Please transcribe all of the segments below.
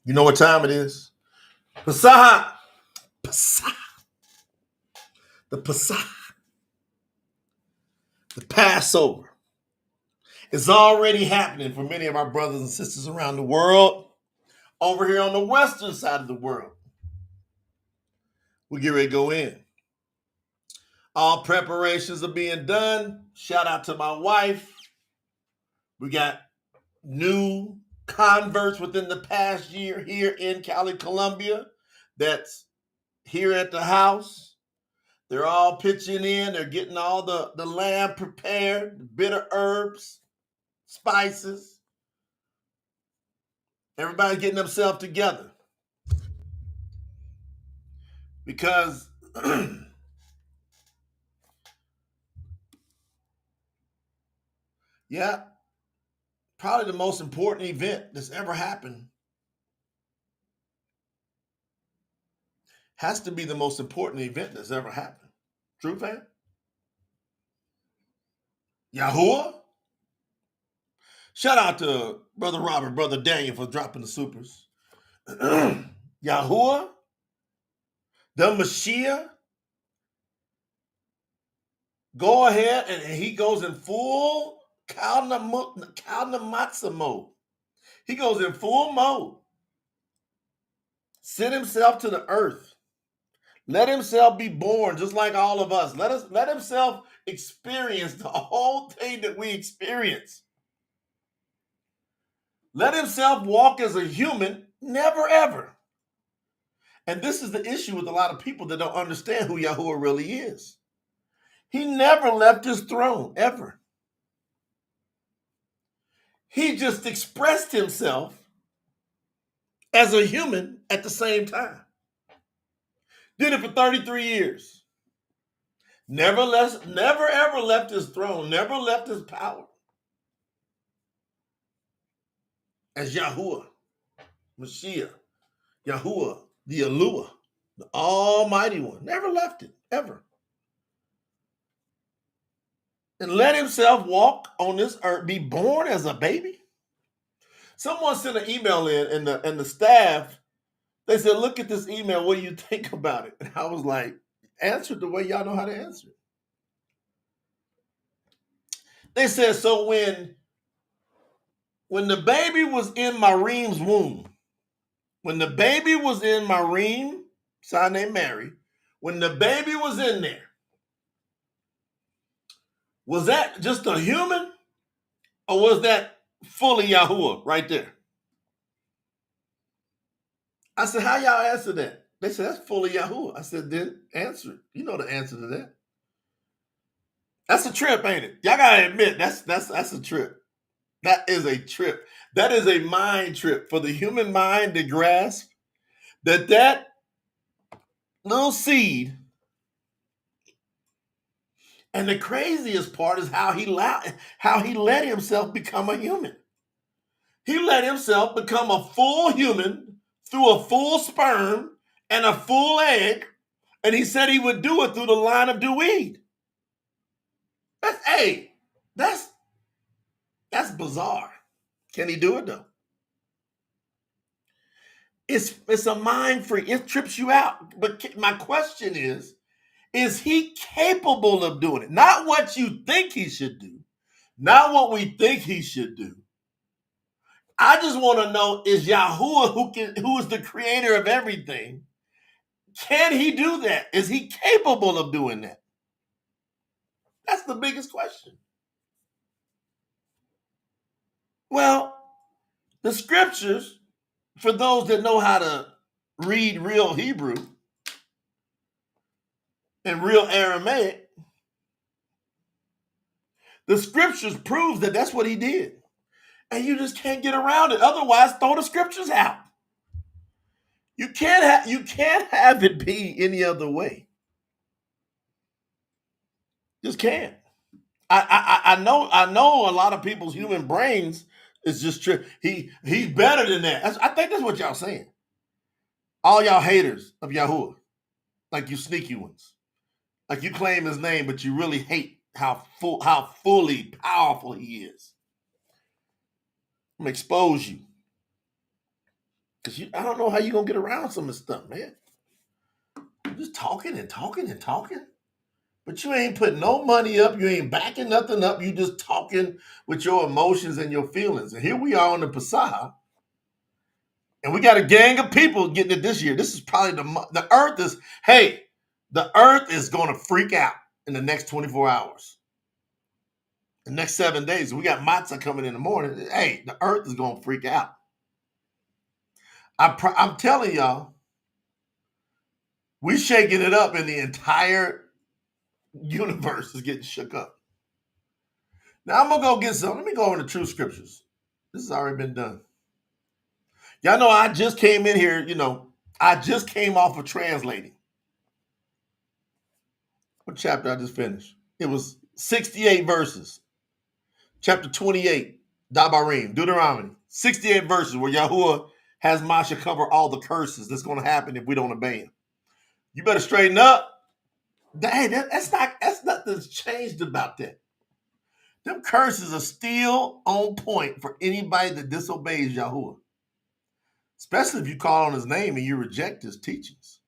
You know what time it is? Passover. Passover. The Passover. The Passover. It's already happening for many of our brothers and sisters around the world. Over here on the western side of the world, we get ready to go in. All preparations are being done. Shout out to my wife. We got new converts within the past year here in Cali, Colombia, that's here at the house. They're all pitching in. They're getting all the lamb prepared, bitter herbs, spices. Everybody's getting themselves together. Because yeah, probably the most important event that's ever happened has to be the most important event that's ever happened. True, fam? Yahuwah? Shout out to Brother Robert, Brother Daniel for dropping the supers. Yahuwah, the Mashiach, go ahead and he goes in full Kalnamatsa mode. He goes in full mode. Send himself to the earth. Let himself be born just like all of us. Let himself experience the whole thing that we experience. Let himself walk as a human, never ever. And this is the issue with a lot of people that don't understand who Yahuwah really is. He never left his throne, ever. He just expressed himself as a human at the same time. Did it for 33 years. Never ever left his throne, never left his power. As Yahuwah, Mashiach, Yahuwah, the Eluah, the Almighty One. Never left it, ever. And let himself walk on this earth, be born as a baby. Someone sent an email in, and the staff, they said, look at this email, what do you think about it? And I was like, answer it the way y'all know how to answer it. They said, so when the baby was in Marim's womb, when the baby was in Marim, son named Mary, when the baby was in there, was that just a human or was that fully Yahuwah right there? I said, how y'all answer that? They said, that's fully Yahuwah. I said, then answer it. You know the answer to that. That's a trip, ain't it? Y'all gotta admit, that's a trip. That is a trip. That is a mind trip for the human mind to grasp that little seed. And the craziest part is how he let himself become a human. He let himself become a full human through a full sperm and a full egg, and he said he would do it through the line of Dewey. That's bizarre. Can he do it though? It's a mind freak. It trips you out. But my question is he capable of doing it? Not what you think he should do, not what we think he should do. I just want to know, is Yahuwah, who is the creator of everything, can he do that? Is he capable of doing that? That's the biggest question. Well, the scriptures, for those that know how to read real Hebrew and real Aramaic, the scriptures proves that that's what he did. And you just can't get around it. Otherwise, throw the scriptures out. You can't have it be any other way. Just can't. I know a lot of people's human brains is just he's better than that. I think that's what y'all saying. All y'all haters of Yahuwah, like you sneaky ones, like you claim his name, but you really hate how fully powerful he is. I'm gonna expose you. Because I don't know how you're going to get around some of this stuff, man. You're just talking and talking and talking. But you ain't putting no money up. You ain't backing nothing up. You just talking with your emotions and your feelings. And here we are on the Passover. And we got a gang of people getting it this year. This is probably the earth is, hey, the earth is going to freak out in the next 24 hours. The next 7 days. We got matzah coming in the morning. Hey, the earth is going to freak out. I'm telling y'all, we shaking it up and the entire universe is getting shook up. Now I'm going to go get some. Let me go over to Truth Scriptures. This has already been done. Y'all know I just came in here, I just came off of translating. What chapter I just finished? It was 68 verses. Chapter 28, Dabarim, Deuteronomy. 68 verses where Yahuwah has Masha cover all the curses that's going to happen if we don't obey him. You better straighten up. Hey, that's nothing's changed about that. Them curses are still on point for anybody that disobeys Yahuwah. Especially if you call on his name and you reject his teachings.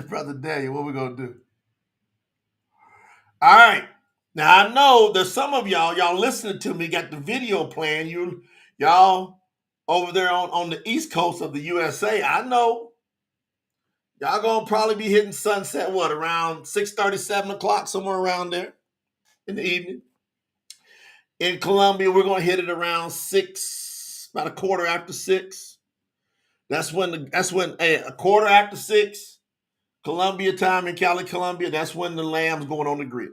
Brother Daniel, what we going to do? All right. Now, I know there's some of y'all listening to me, got the video playing. Y'all over there on the East Coast of the USA, I know y'all going to probably be hitting sunset, around 6:30, 7 o'clock, somewhere around there in the evening. In Colombia, we're going to hit it around 6, about a quarter after 6. That's when a quarter after 6, Colombia time in Cali, Colombia, that's when the lamb's going on the grill.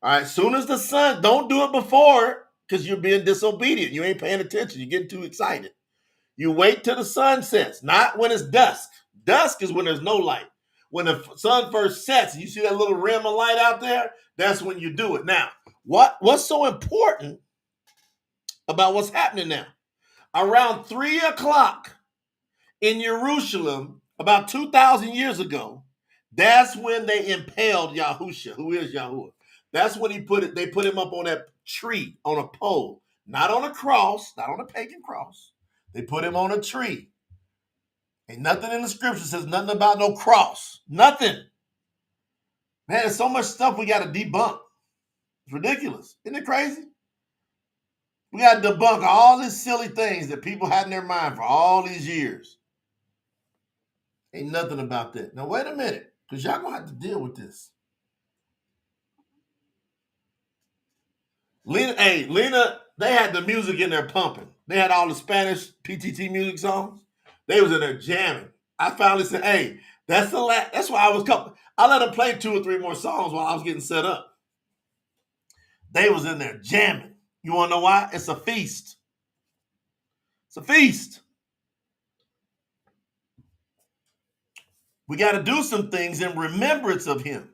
All right, soon as the sun, don't do it before because you're being disobedient. You ain't paying attention. You're getting too excited. You wait till the sun sets, not when it's dusk. Dusk is when there's no light. When the sun first sets, you see that little rim of light out there, that's when you do it. Now, what's so important about what's happening now? Around 3 o'clock in Jerusalem, about 2,000 years ago, that's when they impaled Yahusha, who is Yahuwah. That's when they put him up on that tree, on a pole, not on a cross, not on a pagan cross. They put him on a tree. Ain't nothing in the scripture says nothing about no cross. Nothing. Man, there's so much stuff we got to debunk. It's ridiculous. Isn't it crazy? We got to debunk all these silly things that people had in their mind for all these years. Ain't nothing about that. Now, wait a minute, because y'all going to have to deal with this. Lena, they had the music in there pumping. They had all the Spanish PTT music songs. They was in there jamming. I finally said, hey, that's the last. That's why I let them play 2 or 3 more songs while I was getting set up. They was in there jamming. You want to know why? It's a feast. It's a feast. We got to do some things in remembrance of him.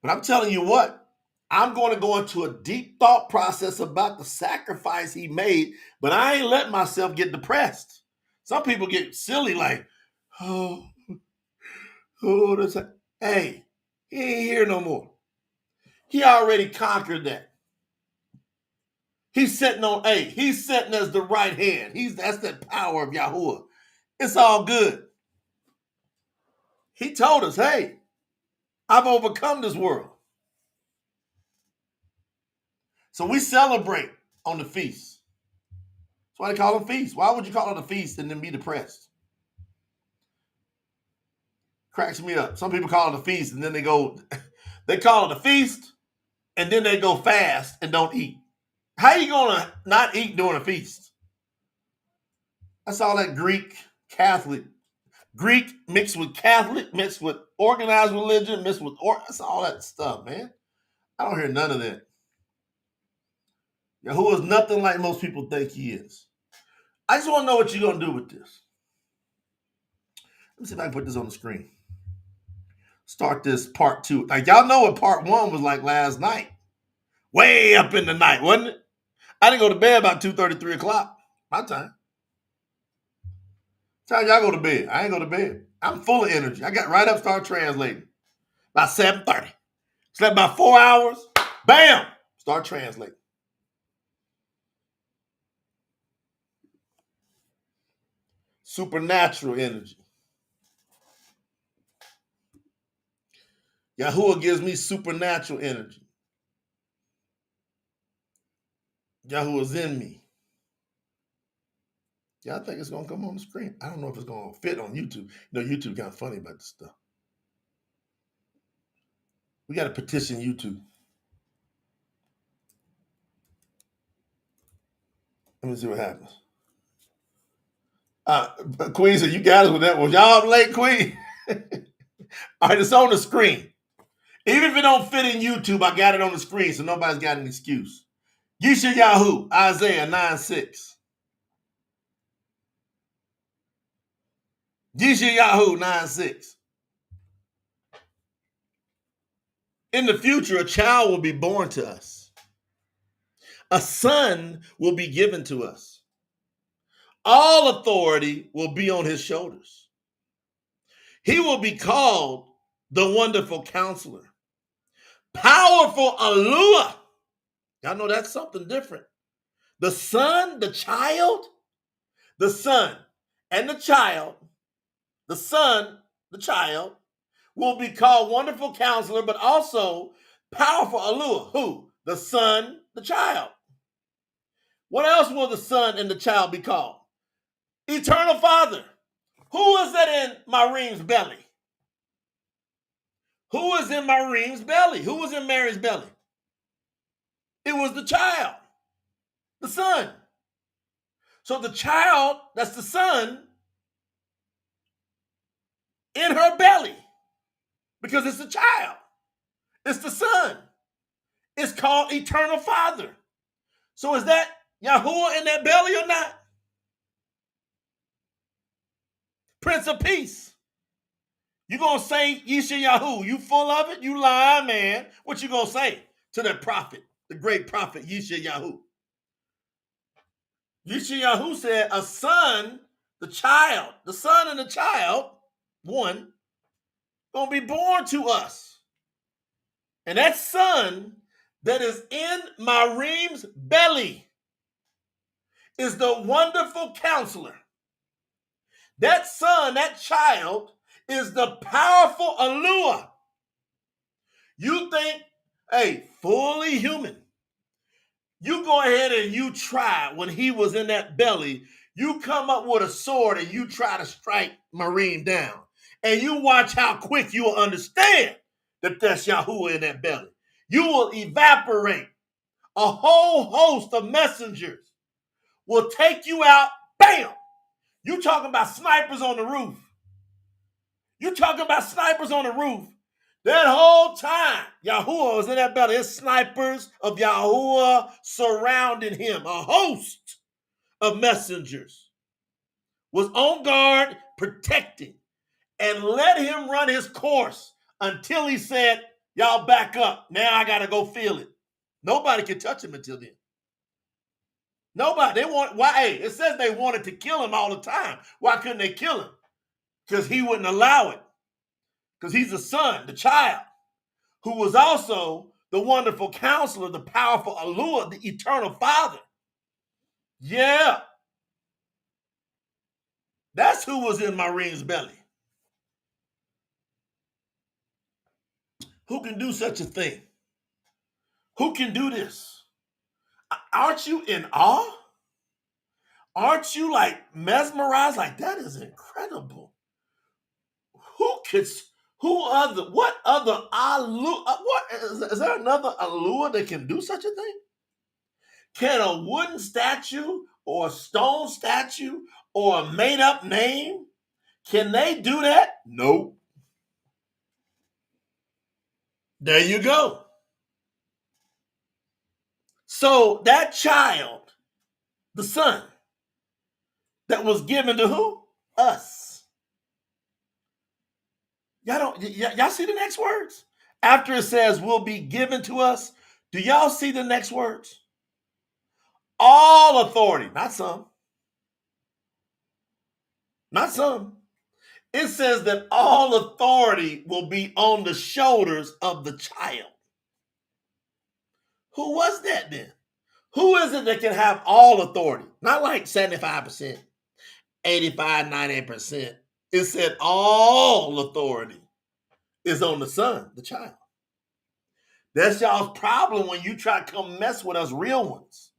But I'm telling you what, I'm going to go into a deep thought process about the sacrifice he made, but I ain't let myself get depressed. Some people get silly like, that's hey, he ain't here no more. He already conquered that. He's sitting as the right hand. That's the power of Yahuwah. It's all good. He told us, hey, I've overcome this world. So we celebrate on the feast. That's why they call them feasts. Why would you call it a feast and then be depressed? Cracks me up. Some people call it a feast and then they call it a feast and then they go fast and don't eat. How you going to not eat during a feast? That's all that Greek mixed with Catholic, mixed with organized religion, that's all that stuff, man. I don't hear none of that. Yahuwah is nothing like most people think he is. I just want to know what you're going to do with this. Let me see if I can put this on the screen. Start this part 2. Like, y'all know what part 1 was like last night. Way up in the night, wasn't it? I didn't go to bed about 2:30, 3 o'clock. My time. Time y'all go to bed. I ain't go to bed. I'm full of energy. I got right up, started translating. About 7:30. Slept about 4 hours. Bam! Start translating. supernatural energy. Yahuwah gives me supernatural energy. Yahuwah's in me. Yeah, I think it's going to come on the screen. I don't know if it's going to fit on YouTube. You know, YouTube kind of funny about this stuff. We got to petition YouTube. Let me see what happens. Queen said, you got us with that one. Y'all up late, Queen? All right, it's on the screen. Even if it don't fit in YouTube, I got it on the screen, so nobody's got an excuse. Yisha Yahu, Isaiah 9:6. Yisha Yahu 9:6. In the future, a child will be born to us. A son will be given to us. All authority will be on his shoulders. He will be called the Wonderful Counselor. Powerful Alua. Y'all know that's something different. The son, the child, the son and the child, the son, the child, will be called Wonderful Counselor, but also Powerful Alua. Who? The son, the child. What else will the son and the child be called? Eternal Father. Who is that in Mariam's belly? Who is in Mariam's belly? Who was in Mary's belly? It was the child, the son. So the child, that's the son, in her belly, because it's the child. It's the son. It's called Eternal Father. So is that Yahuwah in that belly or not? Prince of Peace. You gonna say Yisha Yahu? You full of it? You lying, man. What you gonna say to that prophet, the great prophet Yisha Yahu? Yisha Yahu said, a son, the child, the son and the child, one, gonna be born to us. And that son that is in Mariam's belly is the Wonderful Counselor. That son, that child, is the powerful Alua. You think, hey, fully human. You go ahead and you try, when he was in that belly, you come up with a sword and you try to strike Mariam down. And you watch how quick you will understand that that's Yahuwah in that belly. You will evaporate. A whole host of messengers will take you out, bam! You talking about snipers on the roof. You talking about snipers on the roof. That whole time, Yahuwah was in that belly. There's snipers of Yahuwah surrounding him. A host of messengers was on guard, protecting, and let him run his course until he said, y'all back up. Now I got to go feel it. Nobody can touch him until then. Nobody. Hey, it says they wanted to kill him all the time. Why couldn't they kill him? Because he wouldn't allow it. Because he's the son, the child, who was also the Wonderful Counselor, the powerful Alua, the Eternal Father. Yeah. That's who was in Mariam's belly. Who can do such a thing? Who can do this? Aren't you in awe? Aren't you like mesmerized? Like, that is incredible. What other Alua, is there another Alua that can do such a thing? Can a wooden statue or a stone statue or a made up name, can they do that? Nope. There you go. So that child, the son, that was given to who? Us. Y'all see the next words? After it says will be given to us, do y'all see the next words? All authority, not some. Not some. It says that all authority will be on the shoulders of the child. Who was that then? Who is it that can have all authority? Not like 75%, 85, 98%. It said all authority is on the son, the child. That's y'all's problem when you try to come mess with us real ones.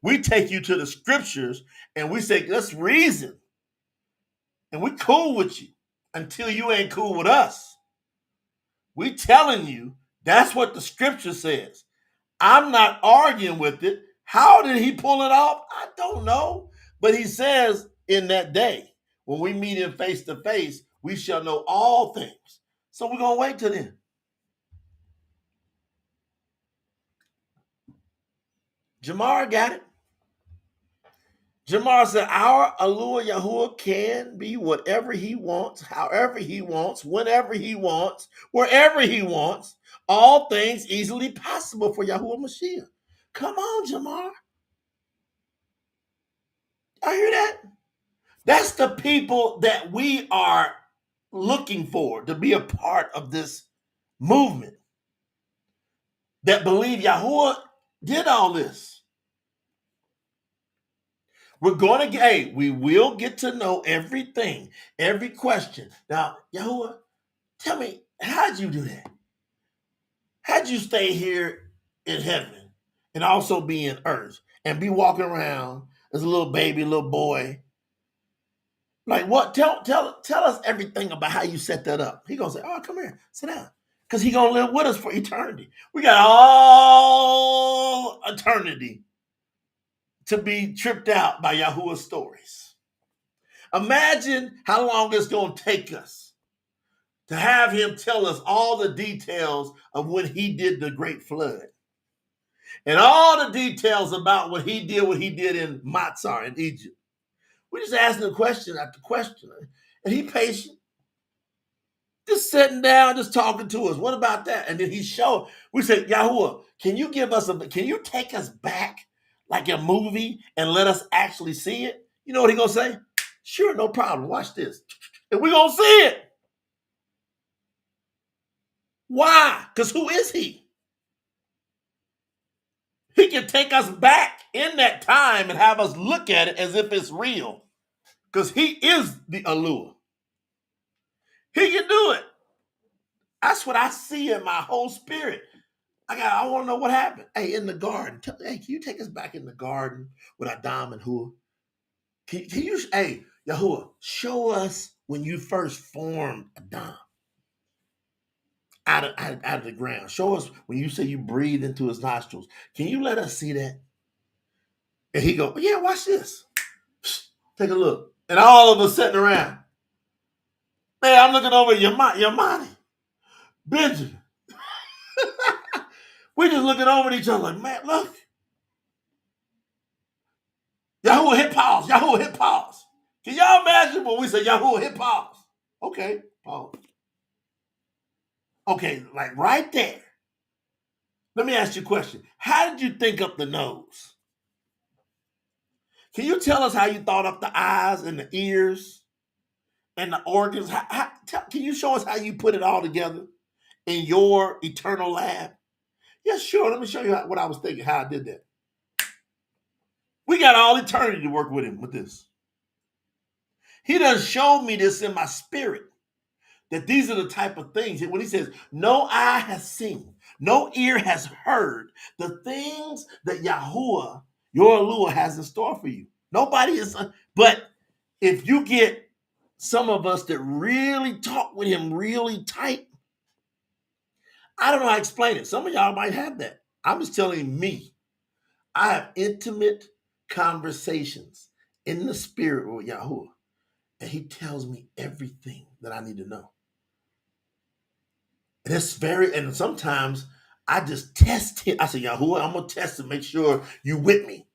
We take you to the scriptures and we say, let's reason. And we cool with you until you ain't cool with us. We telling you that's what the scripture says. I'm not arguing with it. How did he pull it off? I don't know. But he says in that day, when we meet him face to face, we shall know all things. So we're going to wait till then. Jamar got it. Jamar said, our Alua Yahuwah can be whatever he wants, however he wants, whenever he wants, wherever he wants. All things easily possible for Yahuwah Mashiach. Come on, Jamar. I hear that. That's the people that we are looking for to be a part of this movement that believe Yahuwah did all this. We're going to get, we will get to know everything, every question. Now, Yahuwah, tell me, how'd you do that? How'd you stay here in heaven and also be in earth and be walking around as a little baby, little boy? Like what? Tell us everything about how you set that up. He gonna say, "Oh, come here, sit down," because he gonna live with us for eternity. We got all eternity to be tripped out by Yahuwah's stories. Imagine how long it's gonna take us to have him tell us all the details of when he did the great flood, and all the details about what he did in Matzah in Egypt. We're just asking question after question, and he patient. Just sitting down, just talking to us. What about that? And then he showed, we said, Yahuwah, can you take us back like a movie and let us actually see it? You know what he gonna say? Sure, no problem. Watch this. And we're gonna see it. Why? Because who is he? He can take us back in that time and have us look at it as if it's real. Because he is the allure. He can do it. That's what I see in my whole spirit. I want to know what happened. Hey, in the garden. Hey, can you take us back in the garden with Adam and Hua? Can you, hey, Yahuwah, show us when you first formed Adam out of the ground. Show us when you say you breathed into his nostrils. Can you let us see that? And he go, yeah, watch this. Take a look. And all of us sitting around. Man, I'm looking over at Yamani, Benjamin. We just looking over at each other like, man, look. Yahuwah hit pause. Yahuwah hit pause. Can y'all imagine when we say Yahuwah hit pause? Okay, pause. Okay, like right there. Let me ask you a question. How did you think up the nose? Can you tell us how you thought up the eyes and the ears and the organs? Can you show us how you put it all together in your eternal lab? Yeah, sure. Let me show you what I was thinking, how I did that. We got all eternity to work with him with this. He done showed me this in my spirit. That these are the type of things, when he says, no eye has seen, no ear has heard the things that Yahuwah, your Alua, has in store for you. Nobody is, but if you get some of us that really talk with him really tight, I don't know how to explain it. Some of y'all might have that. I'm just telling me, I have intimate conversations in the spirit with Yahuwah, and he tells me everything that I need to know. And it's and sometimes I just test him. I say, Yahuwah, I'm going to test to make sure you with me.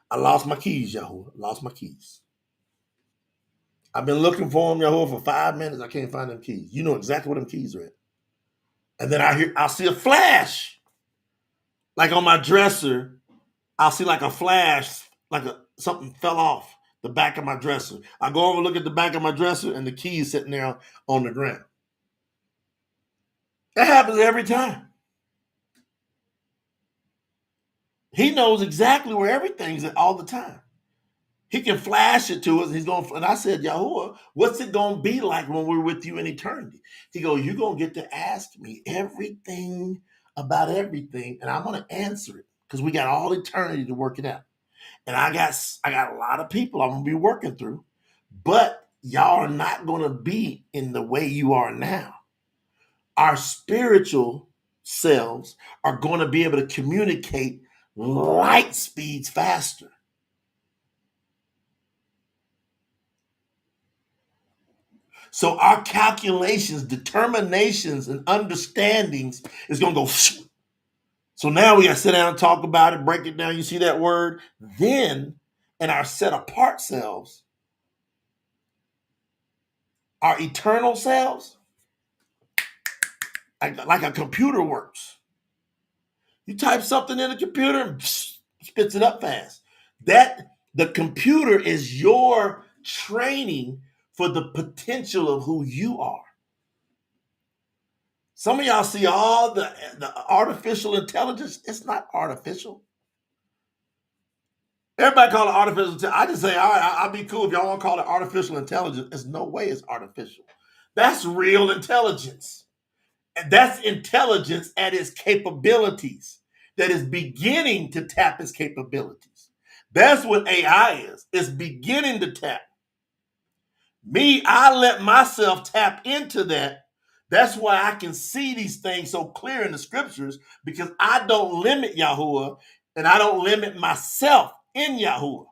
I lost my keys, Yahuwah. Lost my keys. I've been looking for them, Yahuwah, for 5 minutes. I can't find them keys. You know exactly where them keys are at. And then I'll see a flash. Like on my dresser, I'll see like a flash, like something fell off the back of my dresser. I go over and look at the back of my dresser and the key is sitting there on the ground. That happens every time. He knows exactly where everything's at all the time. He can flash it to us. And I said, Yahuwah, what's it going to be like when we're with you in eternity? He goes, you're going to get to ask me everything about everything, and I'm going to answer it because we got all eternity to work it out. And I got a lot of people I'm going to be working through, but y'all are not going to be in the way you are now. Our spiritual selves are going to be able to communicate light speeds faster. So our calculations, determinations, and understandings is going to go. So now we got to sit down and talk about it, break it down. You see that word? Then, in our set apart selves, our eternal selves, like a computer works. You type something in the computer and spits it up fast. The computer is your training for the potential of who you are. Some of y'all see all the artificial intelligence. It's not artificial. Everybody call it artificial intelligence. I just say, all right, I'll be cool if y'all want to call it artificial intelligence. There's no way it's artificial. That's real intelligence. And that's intelligence at its capabilities that is beginning to tap its capabilities. That's what AI is. It's beginning to tap. Me, I let myself tap into that. That's why I can see these things so clear in the scriptures, because I don't limit Yahuwah and I don't limit myself in Yahuwah.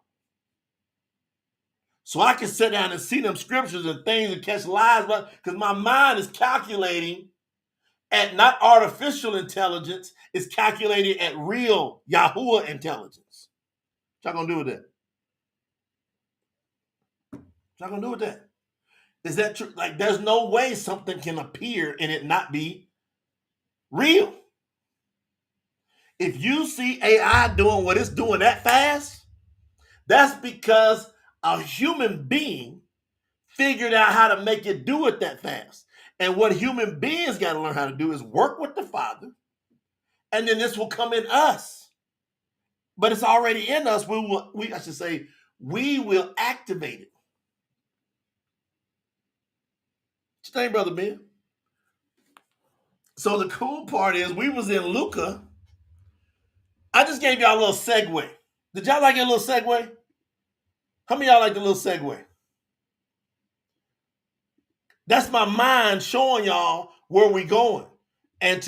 So I can sit down and see them scriptures and things and catch lies, because my mind is calculating at not artificial intelligence, it's calculated at real Yahuwah intelligence. What y'all gonna do with that? What y'all gonna do with that? Is that true? Like, there's no way something can appear and it not be real. If you see AI doing what it's doing that fast, that's because a human being figured out how to make it do it that fast. And what human beings got to learn how to do is work with the Father, and then this will come in us. But it's already in us. We will activate it. What you think, Brother Ben? So the cool part is we was in Luca. I just gave y'all a little segue. Did y'all like a little segue? How many of y'all like the little segue? That's my mind showing y'all where we going. And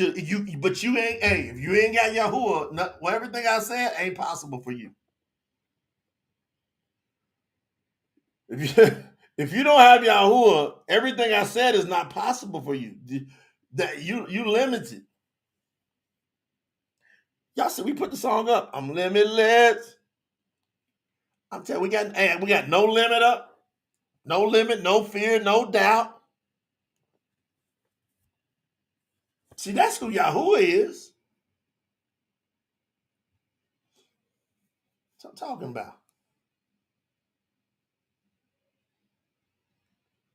but you ain't, hey, if you ain't got Yahuwah, well, everything I said ain't possible for you. If you don't have Yahuwah, everything I said is not possible for you. That you limited. Y'all said we put the song up. I'm limitless. I'm telling you, we got no limit up, no limit, no fear, no doubt. See, that's who Yahuwah is. That's what I'm talking about.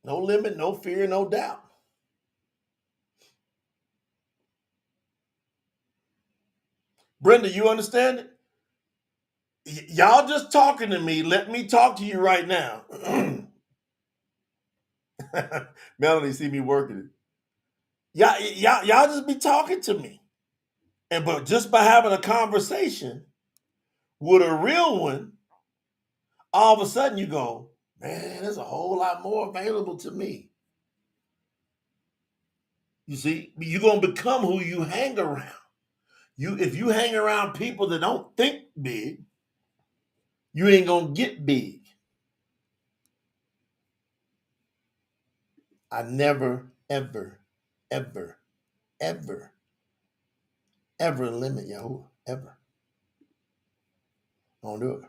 No limit, no fear, no doubt. Brenda, you understand it? Y'all just talking to me. Let me talk to you right now. Melanie see me working it. Y'all just be talking to me. But just by having a conversation with a real one, all of a sudden you go, man, there's a whole lot more available to me. You see, you're going to become who you hang around. If you hang around people that don't think big, you ain't going to get big. I never, ever, ever, ever, ever limit Yahuwah. Ever. I don't do it.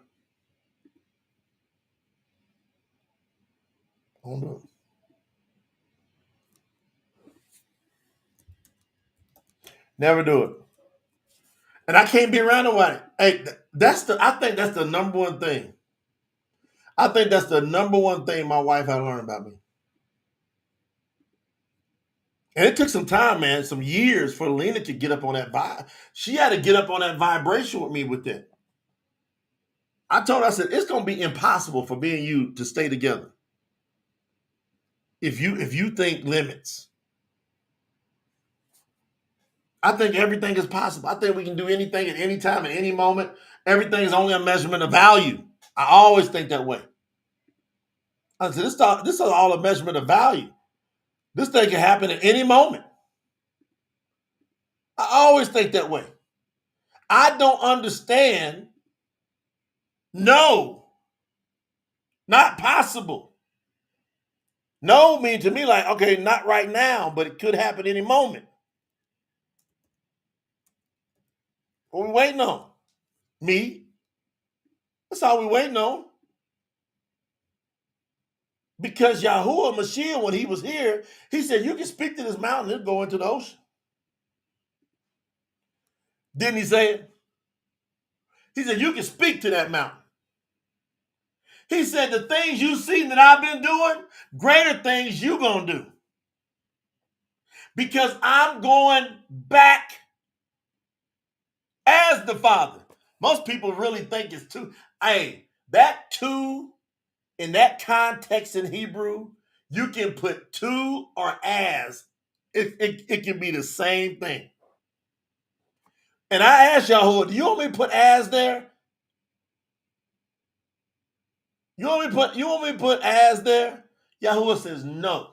I don't do it. Never do it. And I can't be around nobody. Hey, I think that's the number one thing. I think that's the number one thing my wife had to learn about me. And it took some time, man, some years for Lena to get up on that vibe. She had to get up on that vibration with me with that. I told her, I said, it's going to be impossible for me and you to stay together if you think limits. I think everything is possible. I think we can do anything at any time, at any moment. Everything is only a measurement of value. I always think that way. I said, this is all a measurement of value. This thing can happen at any moment. I always think that way. I don't understand. No, not possible. No means to me like, okay, not right now, but it could happen any moment. What we waiting on? Me. That's all we waiting on. Because Yahuwah Mashiach, when he was here, he said, you can speak to this mountain, it'll go into the ocean. Didn't he say it? He said, you can speak to that mountain. He said, the things you see that I've been doing, greater things you gonna do. Because I'm going back as the Father. Most people really think it's two. Hey, that two, in that context in Hebrew, you can put two or as. It can be the same thing. And I asked Yahuwah, do you want me to put as there? You want me to put as there? Yahuwah says no.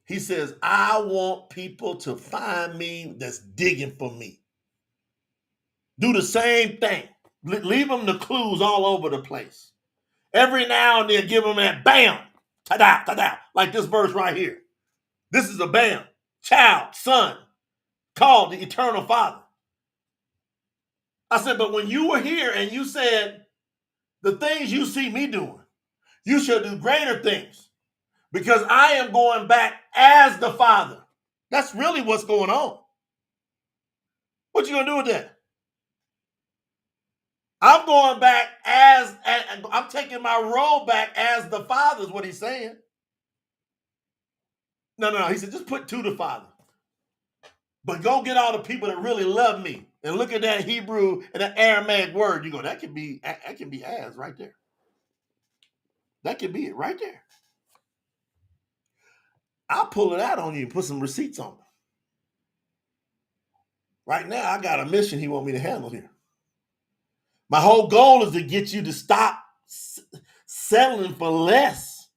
He says, I want people to find me that's digging for me. Do the same thing. Leave them the clues all over the place. Every now and then give them that bam, ta-da, ta-da, like this verse right here. This is a bam, child, son, called the eternal Father. I said, but when you were here and you said, the things you see me doing, you shall do greater things because I am going back as the Father. That's really what's going on. What you going to do with that? I'm going back I'm taking my role back as the Father is what he's saying. No. He said, just put to the Father. But go get all the people that really love me and look at that Hebrew and that Aramaic word. You go, that can be as right there. That could be it right there. I'll pull it out on you and put some receipts on it. Right now, I got a mission he want me to handle here. My whole goal is to get you to stop settling for less.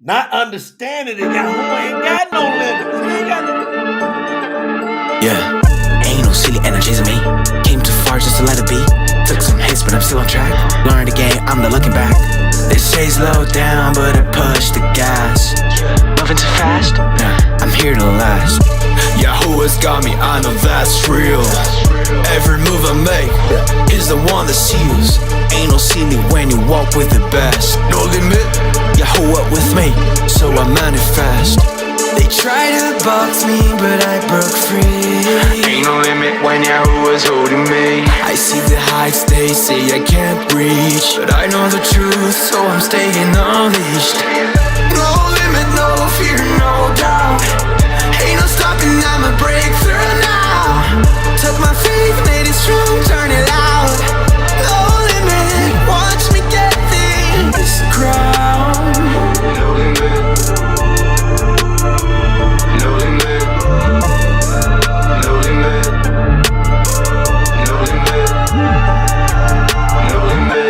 Not understanding that Yahuwah ain't got no limits. He ain't got no limits. Yeah, ain't no silly energies in me. Came too far just to let it be. Took some hits, but I'm still on track. Learned the game, I'm not looking back. They say slow down, but I push the gas. Moving too fast? Nah, I'm here to last. Yahuwah's got me, I know that's real. Every move I make is the one that seals. Ain't no ceiling when you walk with the best. No limit, Yahuwah with me, so I manifest. They try to box me, but I broke free. Ain't no limit when Yahuwah's holding me. I see the heights they say I can't reach, but I know the truth, so I'm staying unleashed. No limit, no fear, no doubt. Ain't no stopping, I'ma break through now. Took my faith, made it strong, turn it out. No limit, watch me get this crown. No limit. No limit. No limit. No limit. No limit.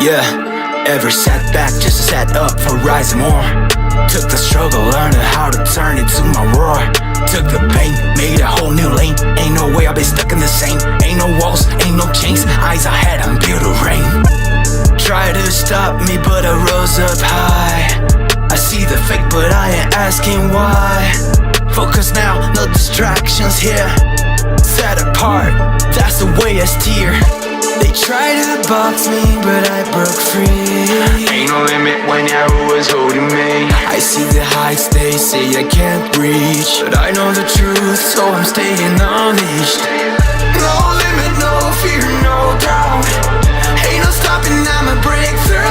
Yeah, every setback just set up for rising more. Took the struggle, learned how to turn it to my roar. Took the pain, made a whole new lane. Ain't no way I've been stuck in the same. Ain't no walls, ain't no chains. Eyes ahead, I'm built to reign. Try to stop me, but I rose up high. I see the fake, but I ain't asking why. Focus now, no distractions here. Set apart, that's the way I steer. They try to box me, but I broke free. Ain't no limit when Yahuwah's holding me. I see the heights they say I can't reach, but I know the truth, so I'm staying unleashed. No limit, no fear, no doubt. Ain't no stopping, I'ma break through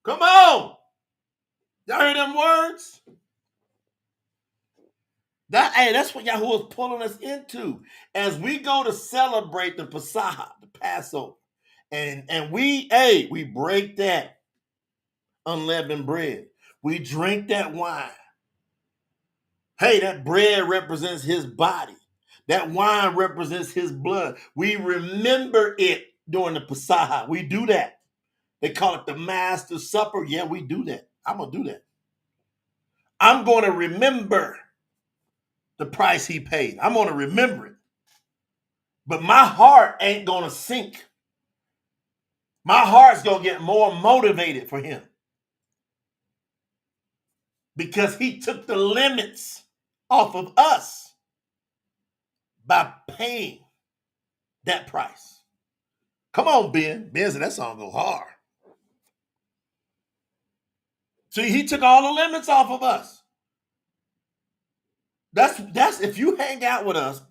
Come on. Y'all hear them words? That's what Yahweh is pulling us into. As we go to celebrate the Passover, the Passover, and we break that unleavened bread. We drink that wine. Hey, that bread represents his body. That wine represents his blood. We remember it during the Passover. We do that. They call it the Master's Supper. Yeah, we do that. I'm going to do that. I'm going to remember the price he paid. I'm going to remember it. But my heart ain't going to sink. My heart's going to get more motivated for him. Because he took the limits off of us by paying that price. Come on, Ben. Ben said that song go hard. See, he took all the limits off of us. That's if you hang out with us,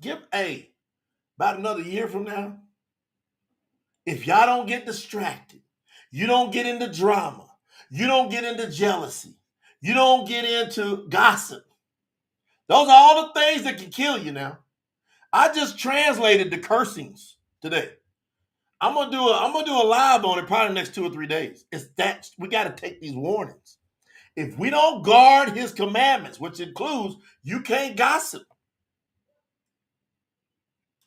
about another year from now, if y'all don't get distracted, you don't get into drama, you don't get into jealousy, you don't get into gossip. Those are all the things that can kill you now. I just translated the cursings today. I'm gonna do a live on it probably the next 2 or 3 days. It's that we got to take these warnings. If we don't guard his commandments, which includes you can't gossip,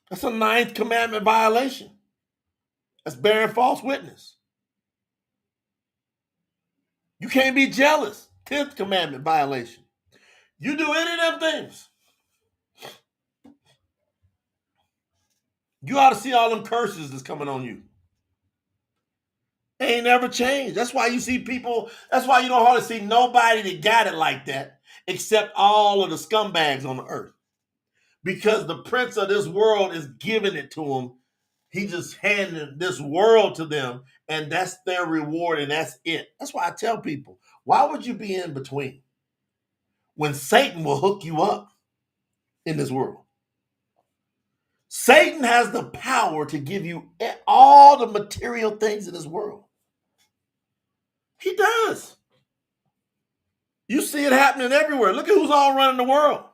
that's a 9th commandment violation. That's bearing false witness. You can't be jealous, 10th commandment violation. You do any of them things, you ought to see all them curses that's coming on you. They ain't never changed. That's why you see people, that's why you don't hardly see nobody that got it like that except all of the scumbags on the earth. Because the prince of this world is giving it to them. He just handed this world to them, and that's their reward, and that's it. That's why I tell people, why would you be in between when Satan will hook you up in this world? Satan has the power to give you all the material things in this world. He does. You see it happening everywhere. Look at who's all running the world.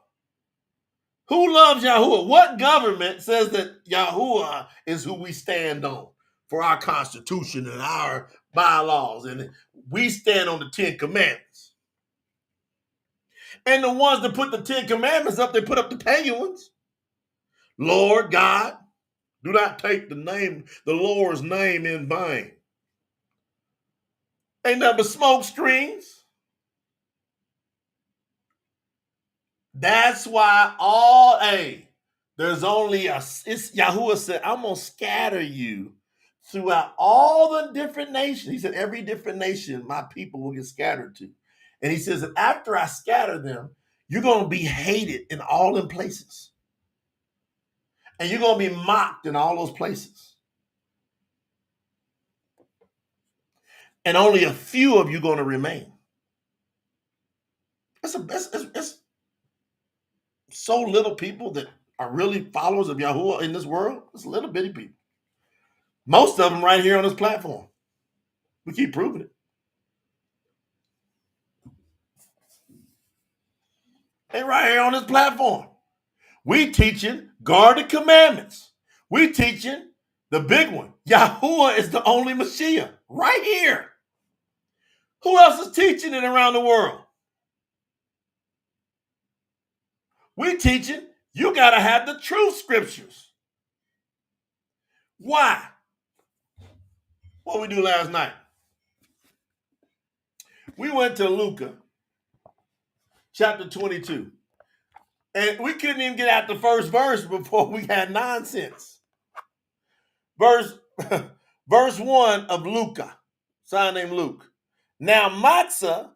Who loves Yahuwah? What government says that Yahuwah is who we stand on for our Constitution and our bylaws? And we stand on the 10 Commandments. And the ones that put the 10 Commandments up, they put up the pagan ones. Lord God, do not take the Lord's name in vain. Ain't nothing but smoke screens. That's why there's only Yahuwah said, I'm going to scatter you throughout all the different nations. He said, every different nation, my people will get scattered to. And he says that after I scatter them, you're going to be hated in all them places. And you're going to be mocked in all those places. And only a few of you going to remain. It's so little people that are really followers of Yahuwah in this world. It's little bitty people. Most of them right here on this platform. We keep proving it. They right here on this platform. We teaching guard the commandments. We teaching the big one. Yahuwah is the only Mashiach. Right here. Who else is teaching it around the world? We teaching you got to have the truth scriptures. Why? What we do last night? We went to Luke chapter 22. And we couldn't even get out the first verse before we had nonsense. Verse 1 of Luke, son named Luke. Now matzah,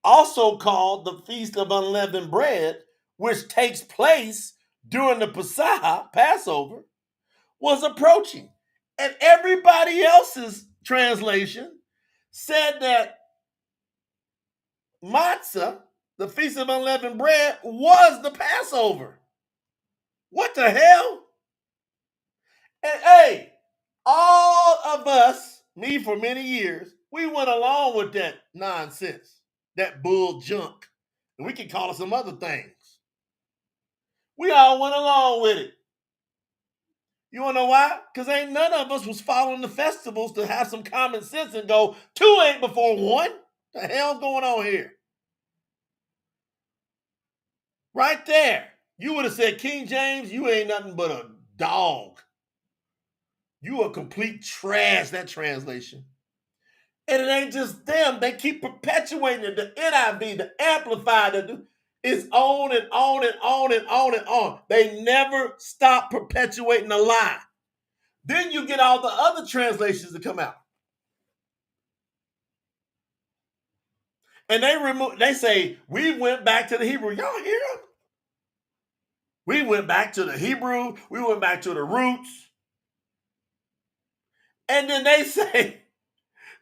also called the Feast of Unleavened Bread, which takes place during the Passover, was approaching. And everybody else's translation said that matzah, the Feast of Unleavened Bread, was the Passover. What the hell? And all of us, me for many years, We went along with that nonsense, that bull junk. And we can call it some other things. We all went along with it. You want to know why? Because ain't none of us was following the festivals to have some common sense and go, 2 ain't before 1. The hell's going on here? Right there. You would have said, King James, you ain't nothing but a dog. You a complete trash, that translation. And it ain't just them. They keep perpetuating it. The NIV, the Amplified, it's on and on and on and on and on. They never stop perpetuating the lie. Then you get all the other translations that come out. And they say, we went back to the Hebrew. Y'all hear them? We went back to the Hebrew. We went back to the roots. And then they say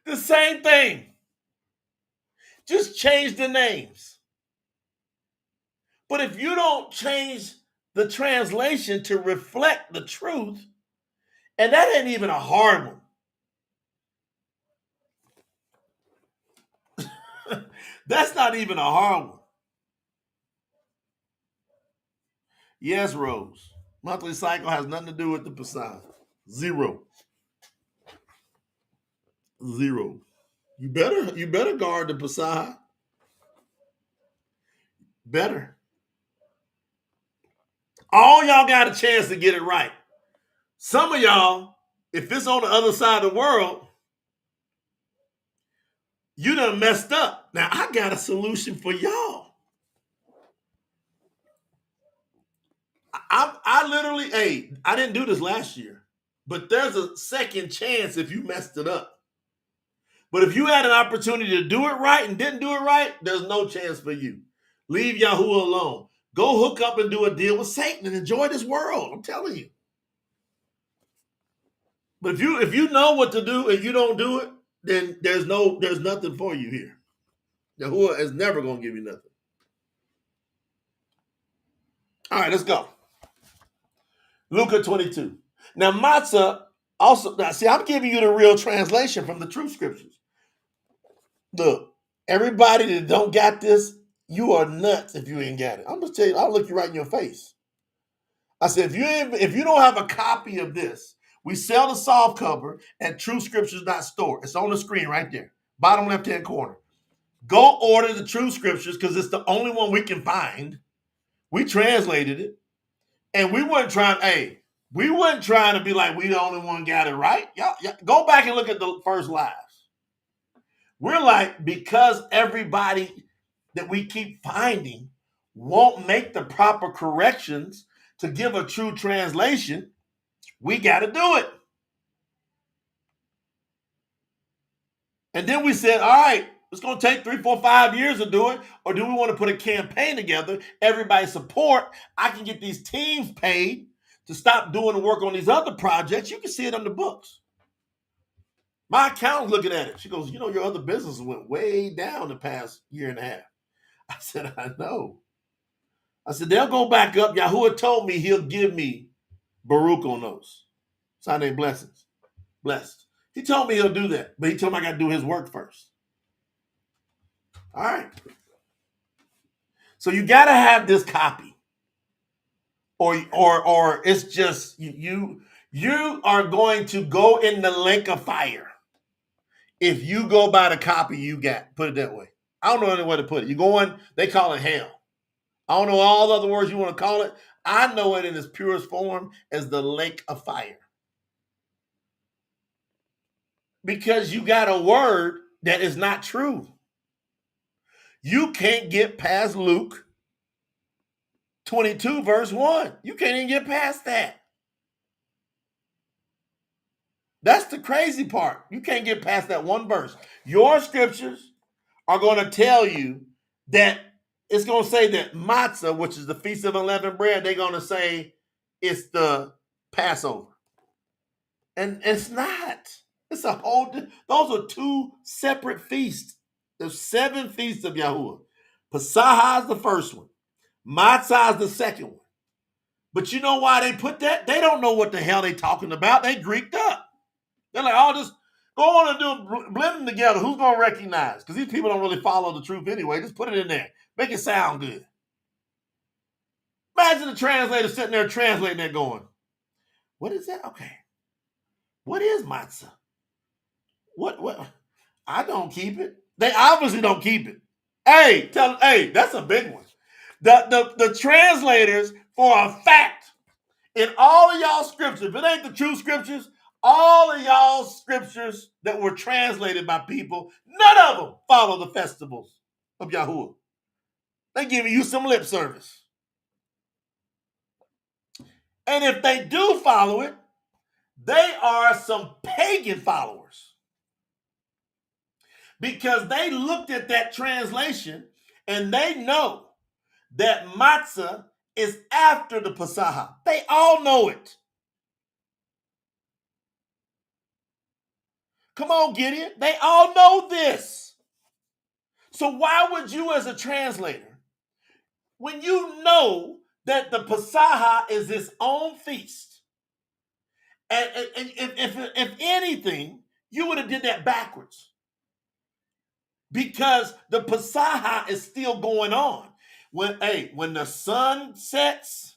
the same thing. Just change the names. But if you don't change the translation to reflect the truth, and that ain't even a hard one. That's not even a hard one. Yes, Rose. Monthly cycle has nothing to do with the Passover. Zero. You better guard the Passover. Better. All y'all got a chance to get it right. Some of y'all, if it's on the other side of the world, you done messed up. Now, I got a solution for y'all. I literally, I didn't do this last year, but there's a second chance if you messed it up. But if you had an opportunity to do it right and didn't do it right, there's no chance for you. Leave Yahuwah alone. Go hook up and do a deal with Satan and enjoy this world. I'm telling you. But if you know what to do and you don't do it, then there's nothing for you here. Yahuwah is never going to give you nothing. All right, let's go. Luke 22. Now, matzah also, see, I'm giving you the real translation from the Truth Scriptures. Look, everybody that don't got this, you are nuts if you ain't got it. I'm just tell you, I'll look you right in your face. I said, if you don't have a copy of this, we sell the soft cover at TruthScriptures.Store. It's on the screen right there, bottom left-hand corner. Go order the Truth Scriptures because it's the only one we can find. We translated it, and we weren't trying to be like we the only one got it right. Y'all go back and look at the first lives. We're like, because everybody that we keep finding won't make the proper corrections to give a true translation, we got to do it. And then we said, all right, it's going to take 3, 4, 5 years to do it. Or do we want to put a campaign together? Everybody support. I can get these teams paid to stop doing the work on these other projects. You can see it on the books. My accountant's looking at it. She goes, your other business went way down the past year and a half. I said, I know. I said, they'll go back up. Yahuwah told me he'll give me Baruch on those. Sign name blessings. Blessed. He told me he'll do that, but he told me I got to do his work first. All right. So you got to have this copy. Or it's just you are going to go in the lake of fire if you go by the copy you got. Put it that way. I don't know any way to put it. You go in, they call it hell. I don't know all the other words you want to call it. I know it in its purest form as the lake of fire. Because you got a word that is not true. You can't get past Luke 22, verse 1. You can't even get past that. That's the crazy part. You can't get past that one verse. Your scriptures are going to tell you that it's going to say that matzah, which is the Feast of Unleavened Bread, they're going to say it's the Passover. And it's not. It's a whole, those are 2 separate feasts. There's 7 feasts of Yahuwah. Passover is the first one. Matzah is the second one. But you know why they put that? They don't know what the hell they talking about. They Greeked up. They're like, Go on and blend them together. Who's going to recognize? Because these people don't really follow the truth anyway. Just put it in there. Make it sound good. Imagine the translator sitting there translating that going, what is that? Okay. What is matzah? What? I don't keep it. They obviously don't keep it. Hey, that's a big one. The translators, for a fact, in all of y'all scriptures, if it ain't the true scriptures, all of y'all scriptures that were translated by people, none of them follow the festivals of Yahuwah. They giving you some lip service. And if they do follow it, they are some pagan followers. Because they looked at that translation and they know that matzah is after the Passover. They all know it. Come on, Gideon. They all know this. So why would you as a translator, when you know that the Passover is its own feast, and if anything, you would have did that backwards. Because the Passover is still going on. When the sun sets,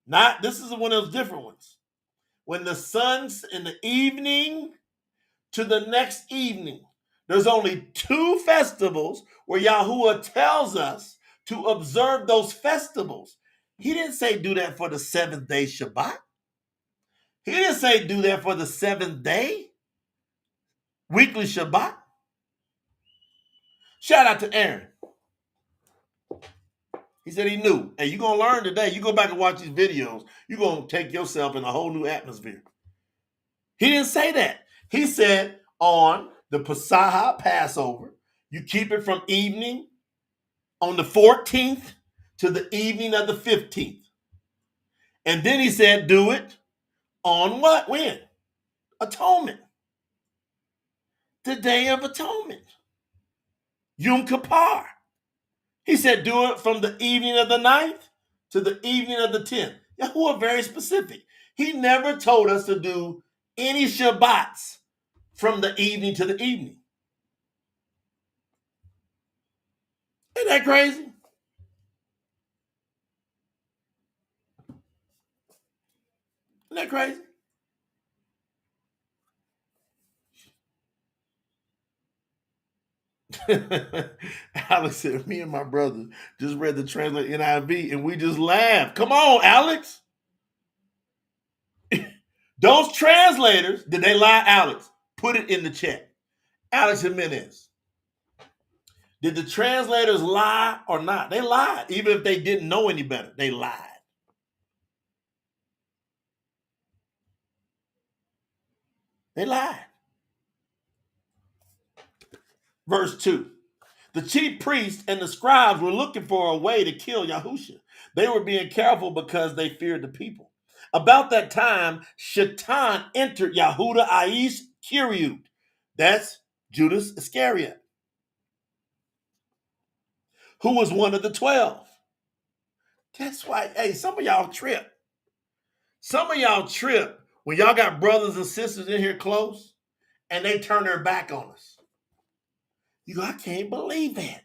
this is one of those different ones. When the sun's in the evening to the next evening, there's only 2 festivals where Yahuwah tells us to observe those festivals. He didn't say do that for the 7th day Shabbat. He didn't say do that for the 7th day weekly Shabbat. Shout out to Aaron. He said he knew. Hey, you're going to learn today. You go back and watch these videos, you're going to take yourself in a whole new atmosphere. He didn't say that. He said on the Passover, you keep it from evening on the 14th to the evening of the 15th. And then he said do it on what? When? Atonement. The Day of Atonement. Yom Kippur. He said do it from the evening of the 9th to the evening of the 10th. Yahuwah very specific. He never told us to do any Shabbats from the evening to the evening. Isn't that crazy? Isn't that crazy? Alex said, me and my brother just read the translate NIV and we just laughed. Come on, Alex. Those translators, did they lie, Alex? Put it in the chat. Alex Jimenez. Did the translators lie or not? They lied. Even if they didn't know any better, they lied. They lied. Verse 2. The chief priests and the scribes were looking for a way to kill Yahusha. They were being careful because they feared the people. About that time, Shaitan entered Yahuda Aish Kiriut. That's Judas Iscariot, who was one of the 12. That's why, hey, some of y'all trip. Some of y'all trip when y'all got brothers and sisters in here close and they turn their back on us. You go, I can't believe that.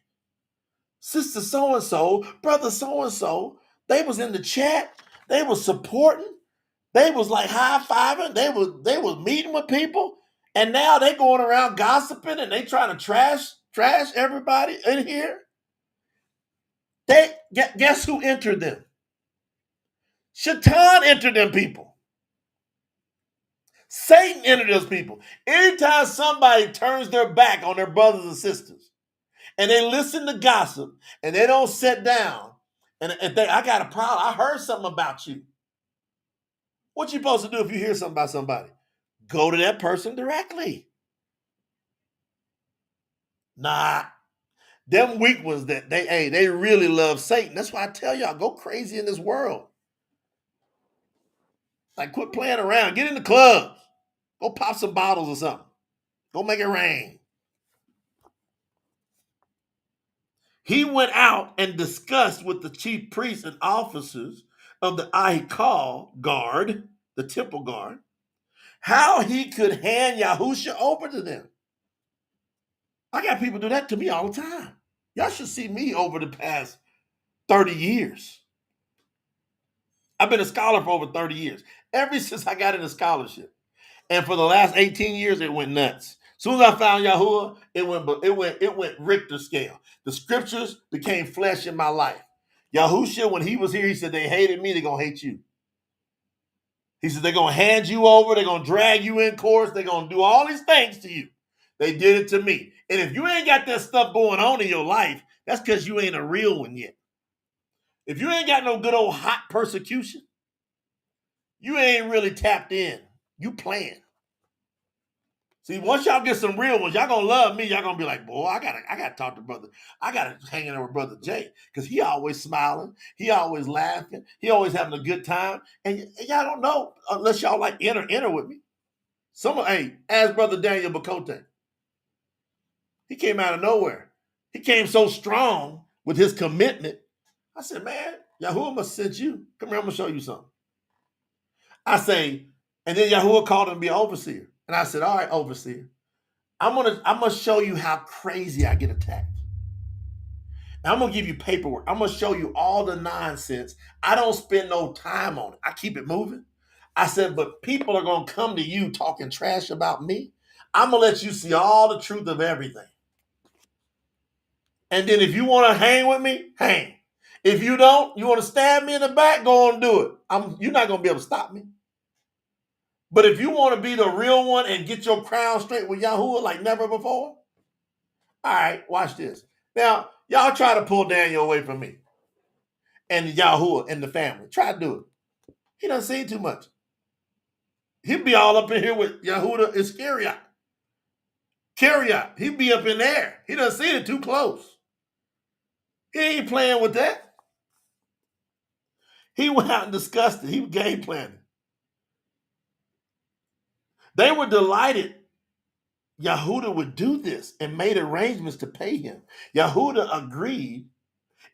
Sister so-and-so, brother so-and-so, they was in the chat. They was supporting. They was like high-fiving. They was meeting with people. And now they going around gossiping and they trying to trash everybody in here. Guess who entered them? Shaitan entered them people. Satan entered those people. Anytime somebody turns their back on their brothers and sisters and they listen to gossip and they don't sit down and I got a problem, I heard something about you. What you supposed to do if you hear something about somebody? Go to that person directly. Nah. Them weak ones that they really love Satan. That's why I tell y'all, go crazy in this world. Like, quit playing around. Get in the clubs. Go pop some bottles or something. Go make it rain. He went out and discussed with the chief priests and officers of the Ahikal guard, the temple guard, how he could hand Yahusha over to them. I got people do that to me all the time. Y'all should see me over the past 30 years. I've been a scholar for over 30 years, ever since I got into scholarship. And for the last 18 years, it went nuts. As soon as I found Yahuwah, it went Richter scale. The scriptures became flesh in my life. Yahusha, when he was here, he said, they hated me, they're going to hate you. He said, they're going to hand you over, they're going to drag you in courts, they're going to do all these things to you. They did it to me. And if you ain't got that stuff going on in your life, that's because you ain't a real one yet. If you ain't got no good old hot persecution, you ain't really tapped in. You playing. See, once y'all get some real ones, y'all gonna love me. Y'all gonna be like, boy, I gotta talk to brother. I gotta hang in with brother Jay because he always smiling, he always laughing, he always having a good time. And y'all don't know unless y'all like enter with me. Ask brother Daniel Bakote. He came out of nowhere. He came so strong with his commitment. I said, man, Yahuwah must send you. Come here, I'm gonna show you something. I say, and then Yahuwah called him to be an overseer. And I said, all right, overseer. I'm gonna show you how crazy I get attacked. And I'm gonna give you paperwork. I'm gonna show you all the nonsense. I don't spend no time on it. I keep it moving. I said, but people are gonna come to you talking trash about me. I'm gonna let you see all the truth of everything. And then if you want to hang with me, hang. If you don't, you want to stab me in the back, go and do it. You're not gonna be able to stop me. But if you want to be the real one and get your crown straight with Yahuwah like never before, all right, watch this. Now, y'all try to pull Daniel away from me and Yahuwah and the family. Try to do it. He doesn't see too much. He'd be all up in here with Yahuwah Iscariot. He'd be up in there. He doesn't see it too close. He ain't playing with that. He went out and discussed it. He was game planning. They were delighted Yahuwah would do this and made arrangements to pay him. Yahuwah agreed,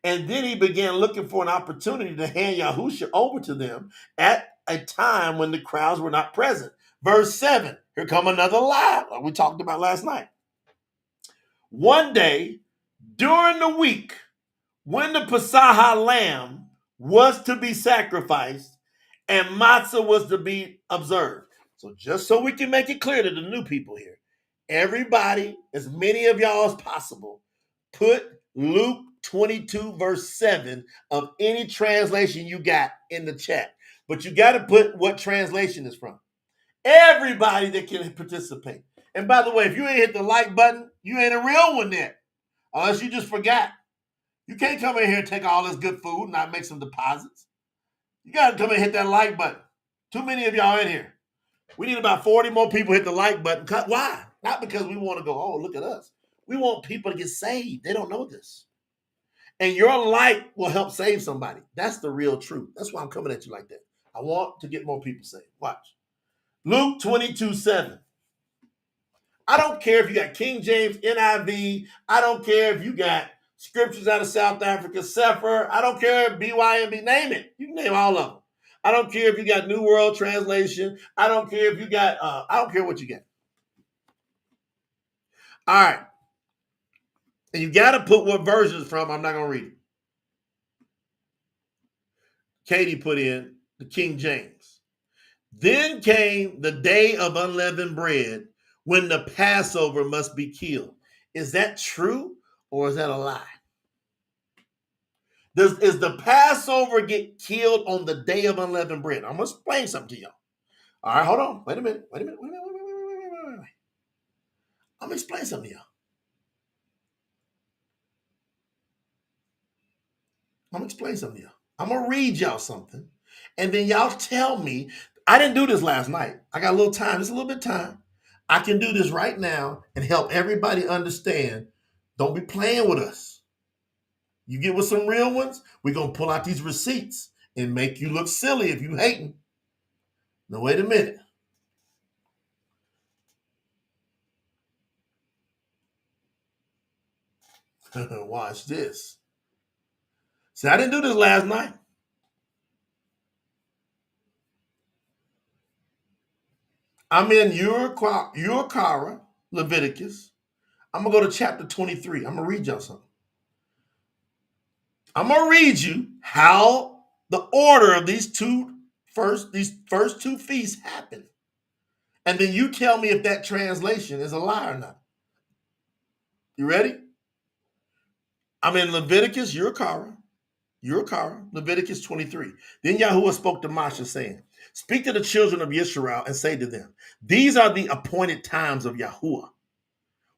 and then he began looking for an opportunity to hand Yahusha over to them at a time when the crowds were not present. Verse 7, here come another lie like we talked about last night. One day during the week, when the Passover lamb was to be sacrificed and matzah was to be observed. So just so we can make it clear to the new people here, everybody, as many of y'all as possible, put Luke 22 verse 7 of any translation you got in the chat. But you got to put what translation is from. Everybody that can participate. And by the way, if you ain't hit the like button, you ain't a real one there. Unless you just forgot. You can't come in here and take all this good food and not make some deposits. You got to come and hit that like button. Too many of y'all in here. We need about 40 more people hit the like button. Why? Not because we want to go, oh, look at us. We want people to get saved. They don't know this. And your like will help save somebody. That's the real truth. That's why I'm coming at you like that. I want to get more people saved. Watch. Luke 22:7. I don't care if you got King James, NIV. I don't care if you got scriptures out of South Africa, Sefer. I don't care if BYNB. Name it. You can name all of them. I don't care if you got New World Translation. I don't care if you got, I don't care what you got. All right. And you got to put what version it's from. I'm not going to read it. Katie put in the King James. Then came the day of unleavened bread when the Passover must be killed. Is that true or is that a lie? Is the Passover get killed on the day of unleavened bread? I'm going to explain something to y'all. All right, hold on. Wait a minute. I'm going to explain something to y'all. I'm going to read y'all something, and then y'all tell me. I didn't do this last night. I got a little time. Just a little bit of time. I can do this right now and help everybody understand. Don't be playing with us. You get with some real ones, we're going to pull out these receipts and make you look silly if you hating. Now, wait a minute. Watch this. See, I didn't do this last night. I'm in Urakara, Leviticus. I'm going to go to chapter 23. I'm going to read y'all something. I'm going to read you how the order of these first two feasts happened. And then you tell me if that translation is a lie or not. You ready? I'm in Leviticus, Urakara, Leviticus 23. Then Yahuwah spoke to Moshe, saying, speak to the children of Yisrael and say to them, these are the appointed times of Yahuwah,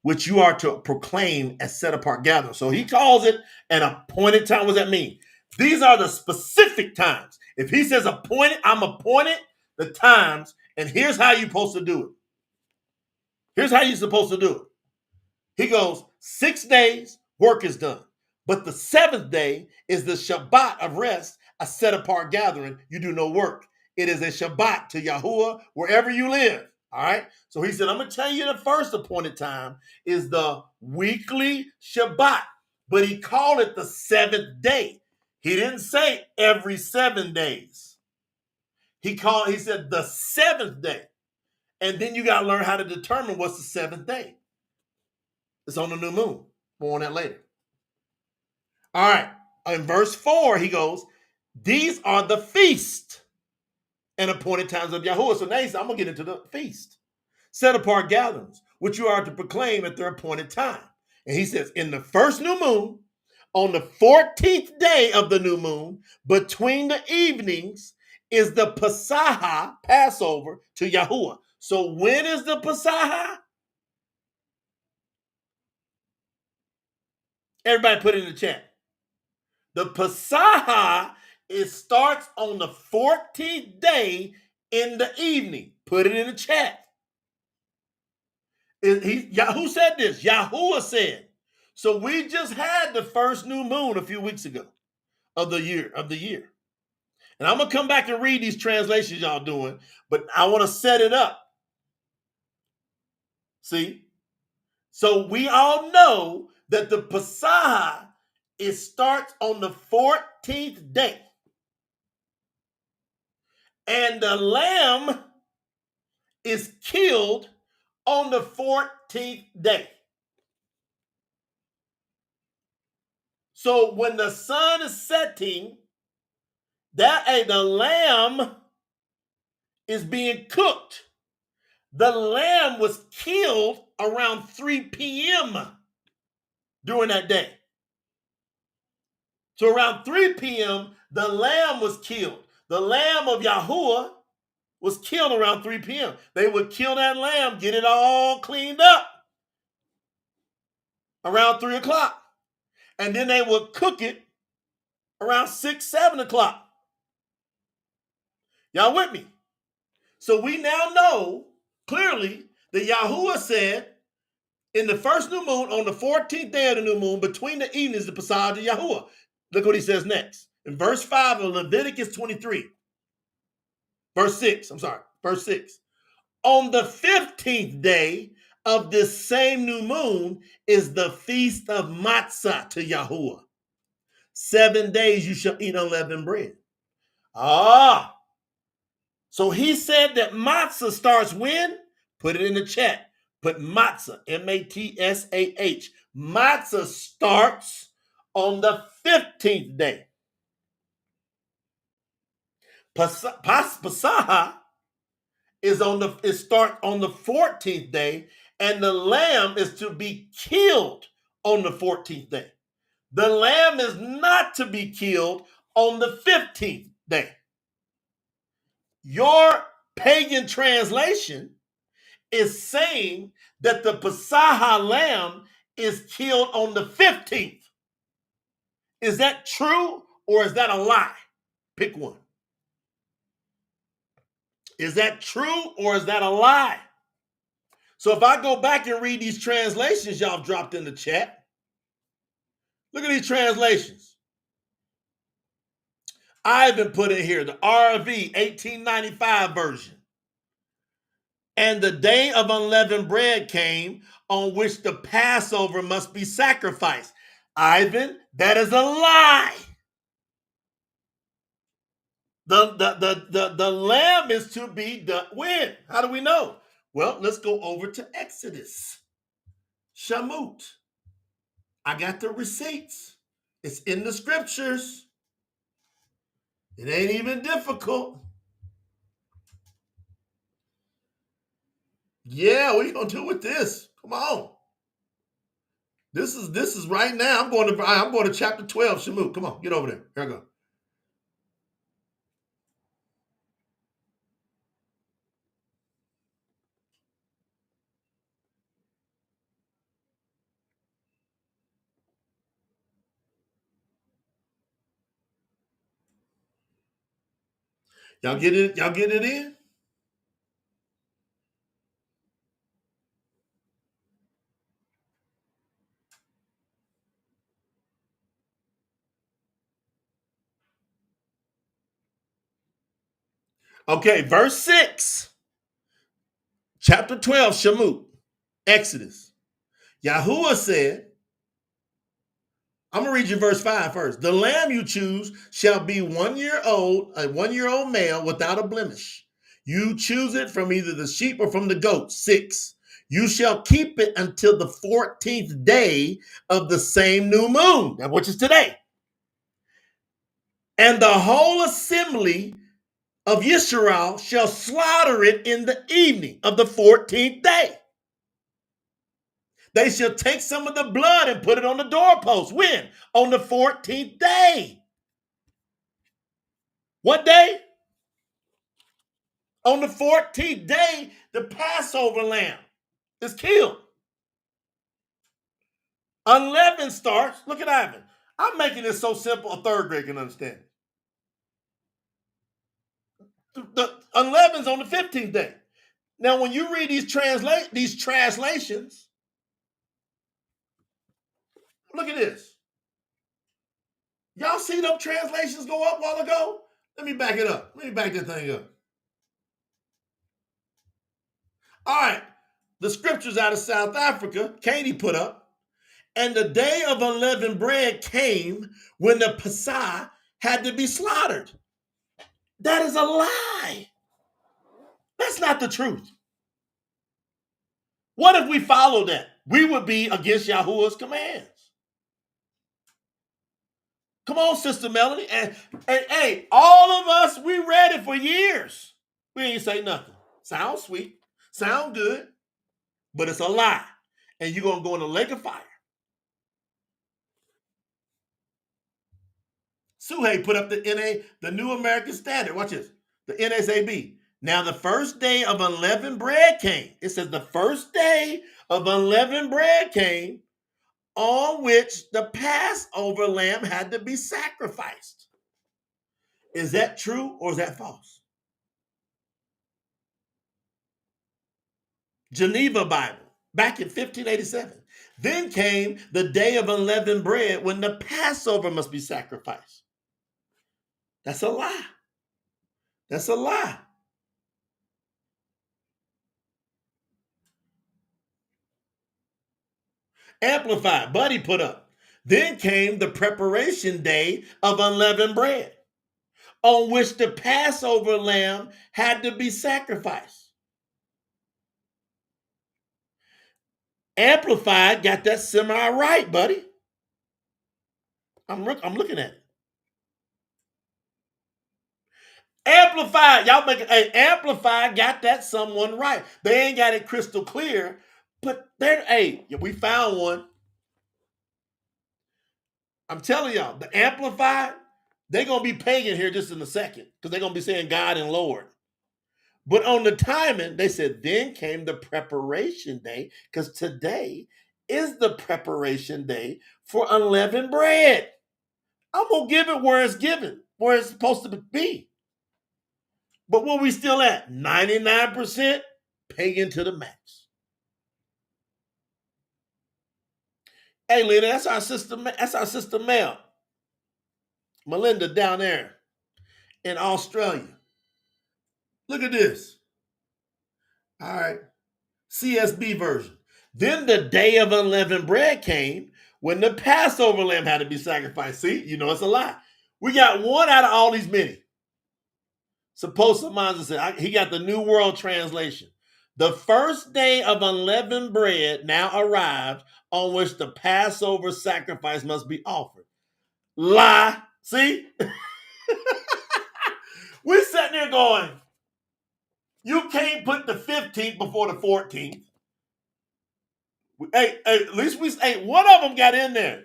which you are to proclaim as set apart gathering. So he calls it an appointed time. What does that mean? These are the specific times. If he says appointed, I'm appointed the times, and here's how you're supposed to do it. Here's how you're supposed to do it. He goes, 6 days, work is done. But the seventh day is the Shabbat of rest, a set apart gathering. You do no work. It is a Shabbat to Yahuwah wherever you live. All right. So he said, I'm going to tell you the first appointed time is the weekly Shabbat, but he called it the seventh day. He didn't say every 7 days. He said the seventh day. And then you got to learn how to determine what's the seventh day. It's on the new moon. More on that later. All right. In verse 4, he goes, these are the feast and appointed times of Yahuwah. So now he said, I'm going to get into the feast. Set apart gatherings, which you are to proclaim at their appointed time. And he says, in the first new moon, on the 14th day of the new moon, between the evenings, is the Passover, Passover to Yahuwah. So when is the Passover? Everybody put it in the chat. The Passover, it starts on the 14th day in the evening. Put it in the chat. Who said this? Yahuwah said. So we just had the first new moon a few weeks ago of the year. And I'm going to come back and read these translations y'all doing, but I want to set it up. See? So we all know that the Passover, it starts on the 14th day. And the lamb is killed on the 14th day. So when the sun is setting, the lamb is being cooked. The lamb was killed around 3 p.m. during that day. So around 3 p.m., the lamb was killed. The lamb of Yahuwah was killed around 3 p.m. They would kill that lamb, get it all cleaned up around 3 o'clock. And then they would cook it around 6, 7 o'clock. Y'all with me? So we now know clearly that Yahuwah said in the first new moon, on the 14th day of the new moon, between the evenings, the Passover to Yahuwah. Look what he says next. In verse 5 of Leviticus 23. Verse 6. On the 15th day of this same new moon is the feast of matzah to Yahuwah. 7 days you shall eat unleavened bread. So he said that matzah starts when? Put it in the chat. Put matzah, M-A-T-S-A-H. Matzah starts on the 15th day. Passover starts on the 14th day, and the lamb is to be killed on the 14th day. The lamb is not to be killed on the 15th day. Your pagan translation is saying that the Passover lamb is killed on the 15th. Is that true or is that a lie? Pick one. Is that true or is that a lie? So if I go back and read these translations y'all dropped in the chat, look at these translations. I even put in here the RV 1895 version. And the day of unleavened bread came, on which the Passover must be sacrificed. Ivan, that is a lie. The lamb is to be done when? How do we know? Well, let's go over to Exodus. Shamut. I got the receipts. It's in the scriptures. It ain't even difficult. Yeah, what are you gonna do with this? Come on. This is right now. I'm going to chapter 12. Shamut. Come on, get over there. Here I go. Y'all get it? Y'all get it in? Okay, verse 6. Chapter 12, Shamut. Exodus. Yahuwah said, I'm going to read you verse 5 first. The lamb you choose shall be 1 year old, a 1 year old male without a blemish. You choose it from either the sheep or from the goat. 6. You shall keep it until the 14th day of the same new moon, which is today. And the whole assembly of Yisrael shall slaughter it in the evening of the 14th day. They shall take some of the blood and put it on the doorpost. When? On the 14th day. What day? On the 14th day, the Passover lamb is killed. Unleavened starts. Look at Ivan. I'm making this so simple a third grade can understand. The unleavened's on the 15th day. Now, when you read these translations, look at this. Y'all see them translations go up a while ago? Let me back it up. Let me back that thing up. All right. The scriptures out of South Africa, Katie put up. And the day of unleavened bread came when the Passah had to be slaughtered. That is a lie. That's not the truth. What if we followed that? We would be against Yahuwah's commands. Come on, Sister Melanie. And hey, all of us, we read it for years. We ain't say nothing. Sounds sweet. Sound good. But it's a lie. And you're going to go in the lake of fire. Suhey put up the New American Standard. Watch this. The NSAB. Now the first day of unleavened bread came. It says the first day of unleavened bread came, on which the Passover lamb had to be sacrificed. Is that true or is that false? Geneva Bible, back in 1587. Then came the day of unleavened bread when the Passover must be sacrificed. That's a lie. That's a lie. Amplified, Buddy put up. Then came the preparation day of unleavened bread, on which the Passover lamb had to be sacrificed. Amplified got that semi right, buddy. I'm looking at it. Amplified, Amplified got that someone right. They ain't got it crystal clear, but we found one. I'm telling y'all, the Amplified, they're gonna be pagan here just in a second because they're gonna be saying God and Lord. But on the timing, they said, then came the preparation day, because today is the preparation day for unleavened bread. I'm going to give it where it's given, where it's supposed to be. But where we still at? 99% pagan to the max. Hey, Lena, that's our sister Mel. Melinda down there in Australia. Look at this. All right. CSB version. Then the day of unleavened bread came when the Passover lamb had to be sacrificed. See, it's a lie. We got one out of all these many. Supposed to said he got the New World Translation. The first day of unleavened bread now arrived, on which the Passover sacrifice must be offered. Lie. See? We're sitting there going, you can't put the 15th before the 14th. Hey, at least one of them got in there.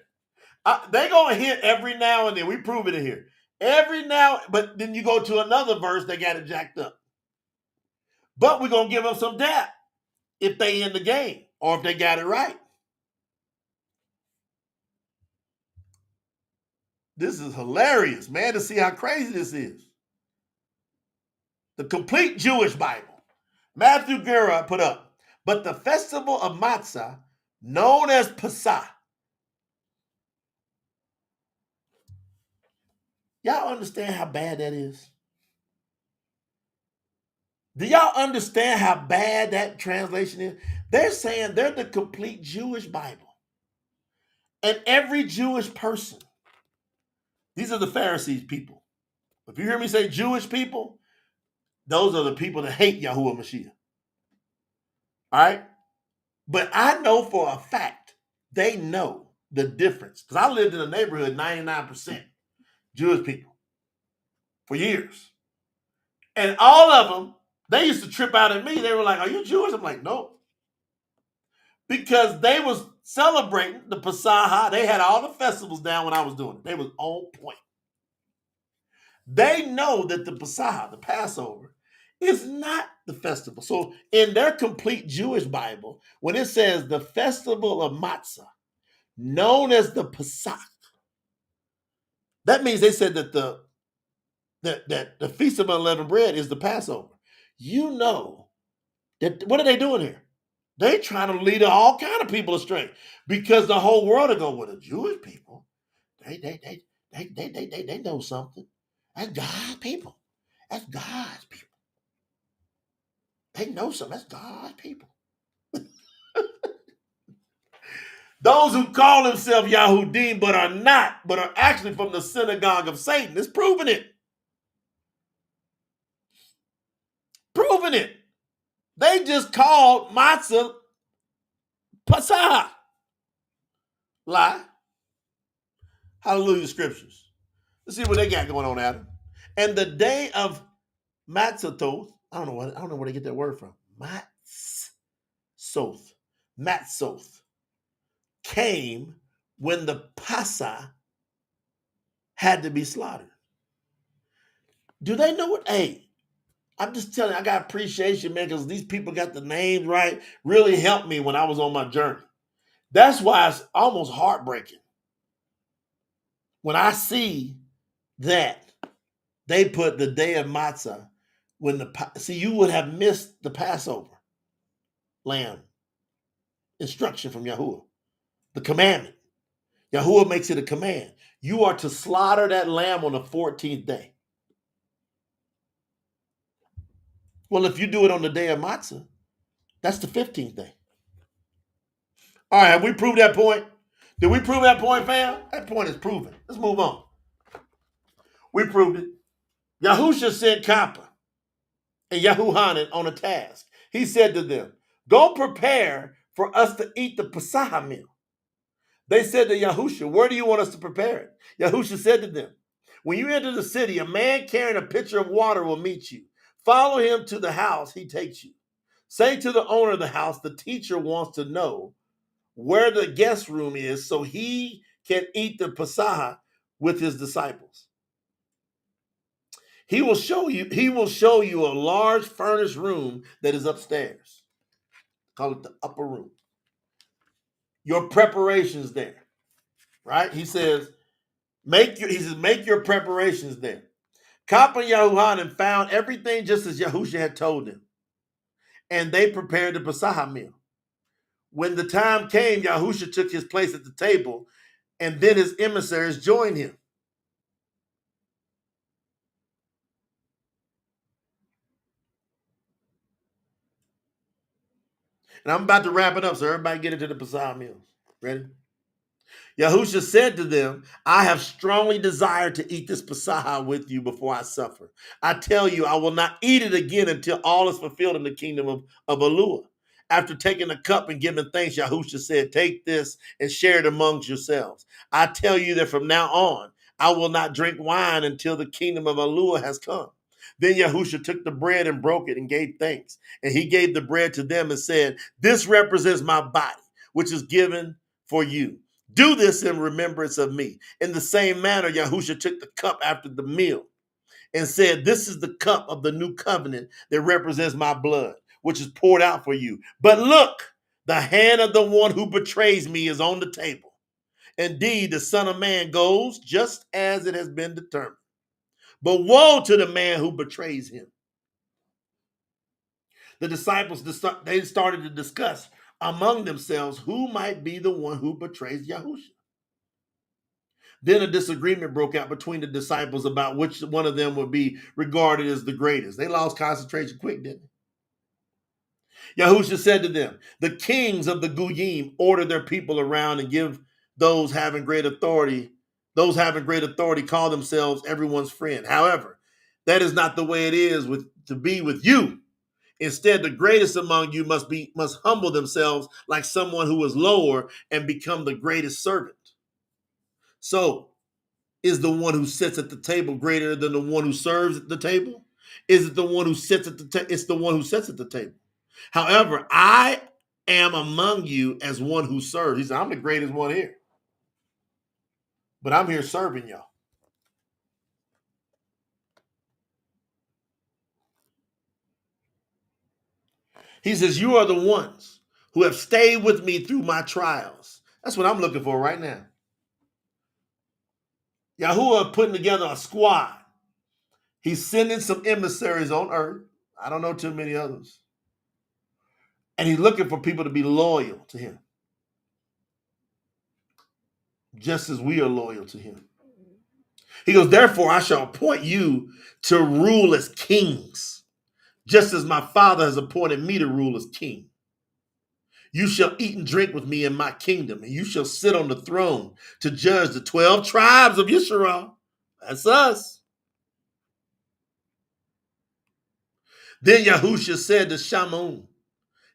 They gonna hit every now and then. We prove it in here. Every now, but then you go to another verse, they got it jacked up. But we're gonna give them some dap if they in the game or if they got it right. This is hilarious, man, to see how crazy this is. The complete Jewish Bible. Matthew Guerra put up, but the festival of matzah, known as Pesach. Y'all understand how bad that is? Do y'all understand how bad that translation is? They're saying they're the complete Jewish Bible. And every Jewish person, these are the Pharisees people. If you hear me say Jewish people, those are the people that hate Yahuwah Mashiach. All right? But I know for a fact they know the difference. Because I lived in a neighborhood 99% Jewish people for years. And all of them, they used to trip out at me. They were like, are you Jewish? I'm like, nope. Because they was celebrating the Pesach. They had all the festivals down when I was doing it. They was on point. They know that the Pesach, the Passover, is not the festival. So in their complete Jewish Bible, when it says the festival of matzah, known as the Pesach, that means they said that the Feast of Unleavened Bread is the Passover. You know that what are they doing here? They trying to lead all kind of people astray because the whole world will go, well, the Jewish people, they know something. That's God's people. That's God's people. They know something. That's God's people. Those who call themselves Yahudim but are not, but are actually from the synagogue of Satan, it's proving it. Proving it. They just called matzah Pesach. Lie. Hallelujah, Scriptures. Let's see what they got going on, Adam. And the day of Matzah, I don't know where they get that word from. Matzoth came when the Pasa had to be slaughtered. Do they know what? Hey, I'm just telling you, I got appreciation, man, because these people got the names right. Really helped me when I was on my journey. That's why it's almost heartbreaking when I see that they put the day of matzah when you would have missed the Passover lamb instruction from Yahuwah, the commandment. Yahuwah makes it a command. You are to slaughter that lamb on the 14th day. Well, if you do it on the day of matzah, that's the 15th day. All right, have we proved that point? Did we prove that point, fam? That point is proven. Let's move on. We proved it. Yahusha sent Kappa and Yahuhanan on a task. He said to them, go prepare for us to eat the Pesach meal. They said to Yahusha, where do you want us to prepare it? Yahusha said to them, when you enter the city, a man carrying a pitcher of water will meet you. Follow him to the house he takes you. Say to the owner of the house, the teacher wants to know where the guest room is so he can eat the Pesach with his disciples. He will show you a large furnished room that is upstairs. Call it the upper room. Your preparations there. Right? He says, make your preparations there. Kappa and Yahuhanan found everything just as Yahusha had told them. And they prepared the Pesach meal. When the time came, Yahusha took his place at the table, and then his emissaries joined him. And I'm about to wrap it up, so everybody get into the Pesach meals. Ready? Yahusha said to them, I have strongly desired to eat this Passover with you before I suffer. I tell you, I will not eat it again until all is fulfilled in the kingdom of Alua. After taking the cup and giving thanks, Yahusha said, take this and share it amongst yourselves. I tell you that from now on, I will not drink wine until the kingdom of Alua has come. Then Yahusha took the bread and broke it and gave thanks. And he gave the bread to them and said, this represents my body, which is given for you. Do this in remembrance of me. In the same manner, Yahusha took the cup after the meal and said, this is the cup of the new covenant that represents my blood, which is poured out for you. But look, the hand of the one who betrays me is on the table. Indeed, the Son of Man goes just as it has been determined. But woe to the man who betrays him. The disciples, they started to discuss among themselves who might be the one who betrays Yahusha. Then a disagreement broke out between the disciples about which one of them would be regarded as the greatest. They lost concentration quick, didn't they? Yahusha said to them, the kings of the Goyim order their people around and give those having great authority call themselves everyone's friend. However, that is not the way it is to be with you. Instead, the greatest among you must humble themselves like someone who is lower and become the greatest servant. So, is the one who sits at the table greater than the one who serves at the table? Is it the one who sits at the table? It's the one who sits at the table. However, I am among you as one who serves. He said, I'm the greatest one here, but I'm here serving y'all. He says, you are the ones who have stayed with me through my trials. That's what I'm looking for right now. Yahuwah putting together a squad. He's sending some emissaries on earth. I don't know too many others. And he's looking for people to be loyal to him, just as we are loyal to him. He goes, therefore, I shall appoint you to rule as kings, just as my Father has appointed me to rule as king. You shall eat and drink with me in my kingdom, and you shall sit on the throne to judge the 12 tribes of Yisrael. That's us. Then Yahusha said to Shammai,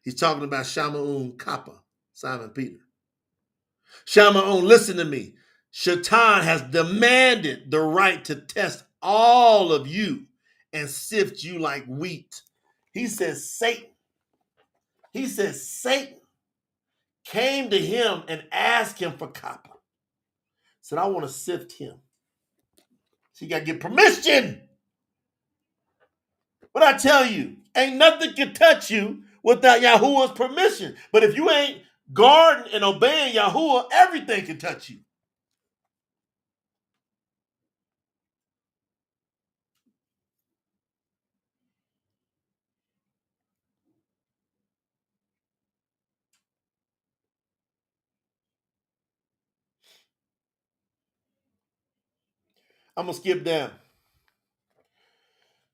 he's talking about Shammai Kappa, Simon Peter. Shammai, listen to me. Shaitan has demanded the right to test all of you and sift you like wheat. He says Satan came to him and asked him for copper. Said, I want to sift him. So you got to get permission. But I tell you, ain't nothing can touch you without Yahuwah's permission. But if you ain't guarding and obeying Yahuwah, everything can touch you. I'm going to skip down.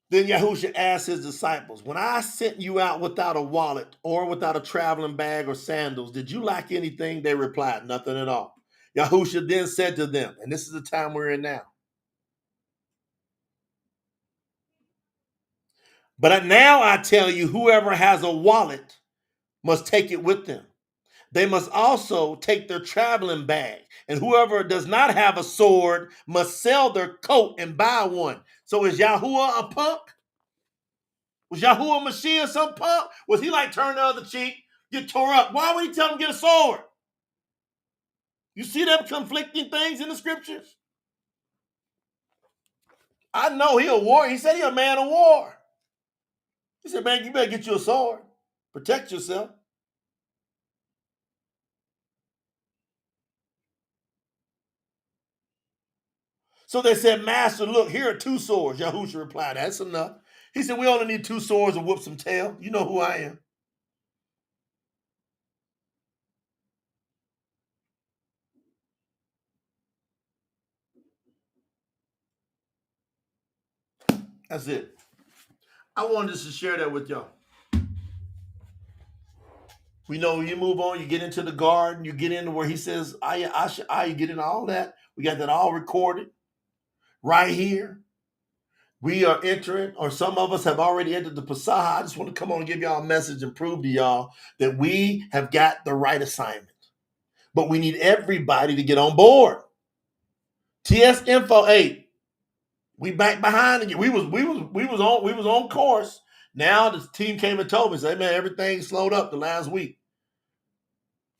Then Yahusha asked his disciples, when I sent you out without a wallet or without a traveling bag or sandals, did you lack anything? They replied, nothing at all. Yahusha then said to them, and this is the time we're in now, but now I tell you, whoever has a wallet must take it with them. They must also take their traveling bag. And whoever does not have a sword must sell their coat and buy one. So is Yahuwah a punk? Was Yahuwah Mashiach some punk? Was he like turn the other cheek, get tore up? Why would he tell them to get a sword? You see them conflicting things in the scriptures? I know he a warrior. He said he a man of war. He said, man, you better get you a sword. Protect yourself. So they said, Master, look, here are 2 swords. Yahushua replied, that's enough. He said, we only need 2 swords and whoop some tail. You know who I am. That's it. I wanted just to share that with y'all. We know you move on, you get into the garden, you get into where he says, you get into all that. We got that all recorded right here. We are entering, or some of us have already entered the Pasaha. I just want to come on and give y'all a message and prove to y'all that we have got the right assignment. But we need everybody to get on board. TS Info 8. We back behind again. We was on course. Now the team came and told me, say, man, everything slowed up the last week.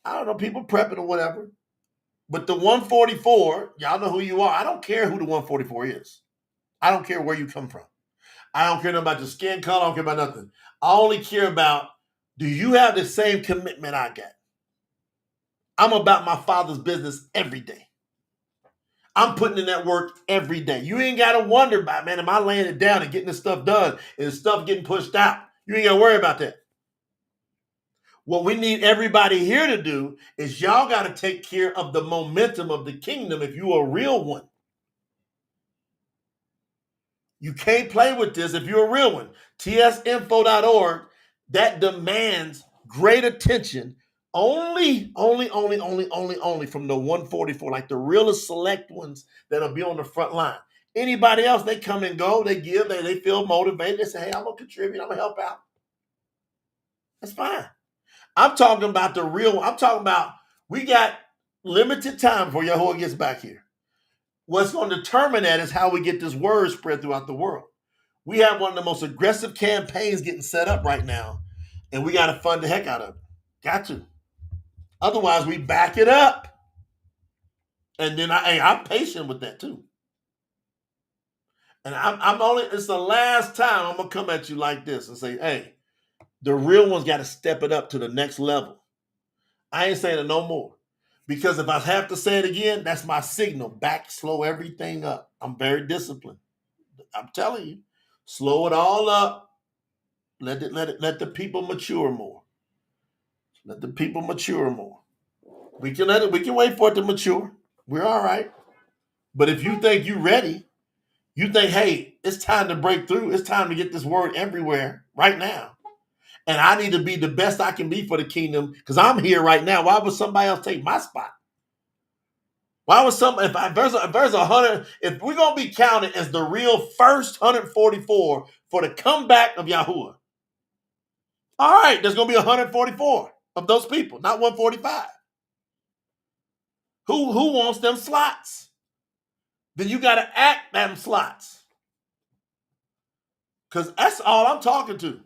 I don't know, people prepping or whatever. But the 144, y'all know who you are. I don't care who the 144 is. I don't care where you come from. I don't care nothing about your skin color. I don't care about nothing. I only care about, do you have the same commitment I got? I'm about my Father's business every day. I'm putting in that work every day. You ain't got to wonder about, man, am I laying it down and getting this stuff done and stuff getting pushed out? You ain't got to worry about that. What we need everybody here to do is y'all got to take care of the momentum of the kingdom if you're a real one. You can't play with this if you're a real one. TSinfo.org, that demands great attention only from the 144, like the realest select ones that'll be on the front line. Anybody else, they come and go, they give, they feel motivated. They say, hey, I'm going to contribute, I'm going to help out. That's fine. I'm talking about the real one. I'm talking about we got limited time before Yahweh gets back here. What's going to determine that is how we get this word spread throughout the world. We have one of the most aggressive campaigns getting set up right now, and we got to fund the heck out of it. Got to. Otherwise, we back it up. And then I'm patient with that too. And it's the last time I'm going to come at you like this and say, hey, the real ones got to step it up to the next level. I ain't saying it no more. Because if I have to say it again, that's my signal. Back, slow everything up. I'm very disciplined. I'm telling you, slow it all up. Let the people mature more. Let the people mature more. We can wait for it to mature. We're all right. But if you think you're ready, you think, hey, it's time to break through. It's time to get this word everywhere right now. And I need to be the best I can be for the kingdom because I'm here right now. Why would somebody else take my spot? Why would if there's 100, if we're going to be counted as the real first 144 for the comeback of Yahuwah, all right, there's going to be 144 of those people, not 145. Who wants them slots? Then you got to act them slots. Because that's all I'm talking to.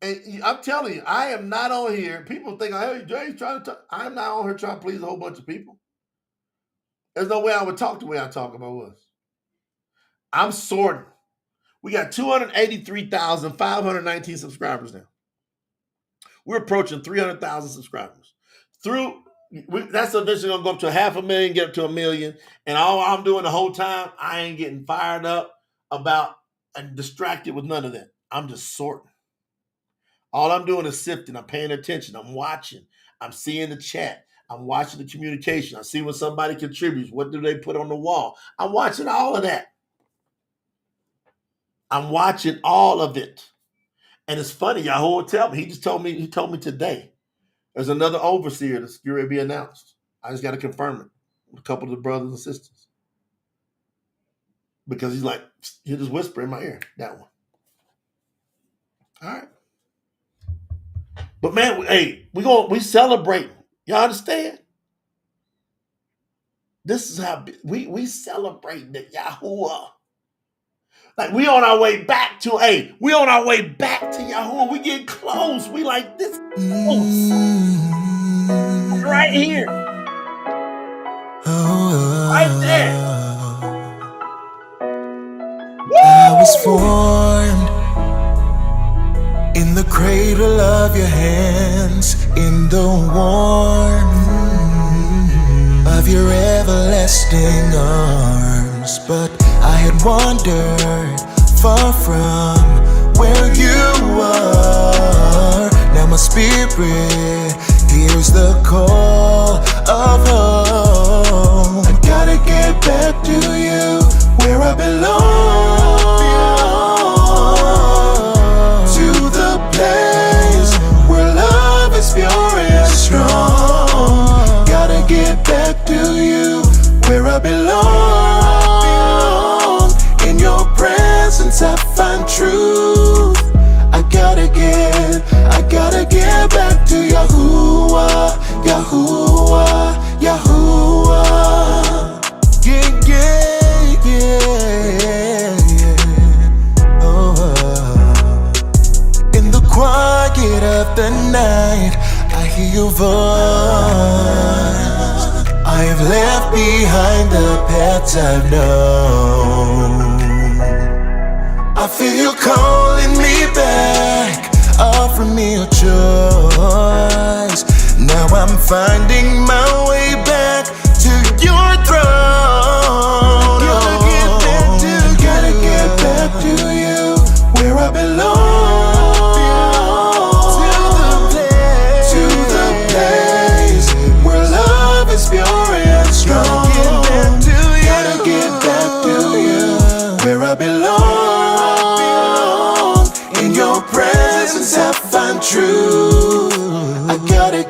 And I'm telling you, I am not on here. People think, hey, Jay's trying to talk. I'm not on here trying to please a whole bunch of people. There's no way I would talk the way I talk if I was. I'm sorting. We got 283,519 subscribers now. We're approaching 300,000 subscribers. That's eventually going to go up to 500,000, get up to 1 million. And all I'm doing the whole time, I ain't getting fired up about and distracted with none of that. I'm just sorting. All I'm doing is sifting. I'm paying attention. I'm watching. I'm seeing the chat. I'm watching the communication. I see when somebody contributes. What do they put on the wall? I'm watching all of that. I'm watching all of it. And it's funny, Yahweh will tell me. He told me today. There's another overseer that's going to be announced. I just got to confirm it with a couple of the brothers and sisters. Because he'll just whisper in my ear, that one. All right. But man, we celebrate. Y'all understand? This is how we celebrate the Yahuwah. Like we on our way back to Yahuwah. We get close. We like this close. Right here. Right there. I was formed in the cradle of your hands, in the warmth of your everlasting arms. But I had wandered far from where you are. Now my spirit hears the call of home. I gotta get back to you, where I belong. To the place where love is pure. I find truth. I gotta get back to Yahuwah, Yahuwah, Yahuwah. Yeah, yeah, yeah. Oh, in the quiet of the night, I hear your voice. I have left behind the paths I've known. I feel you calling me back, offering me a choice. Now I'm finding my way back to your throne. Gotta get back to you, where I belong. To the place where love is pure and strong. Gotta get back to you, where I belong. In your presence I find truth. I gotta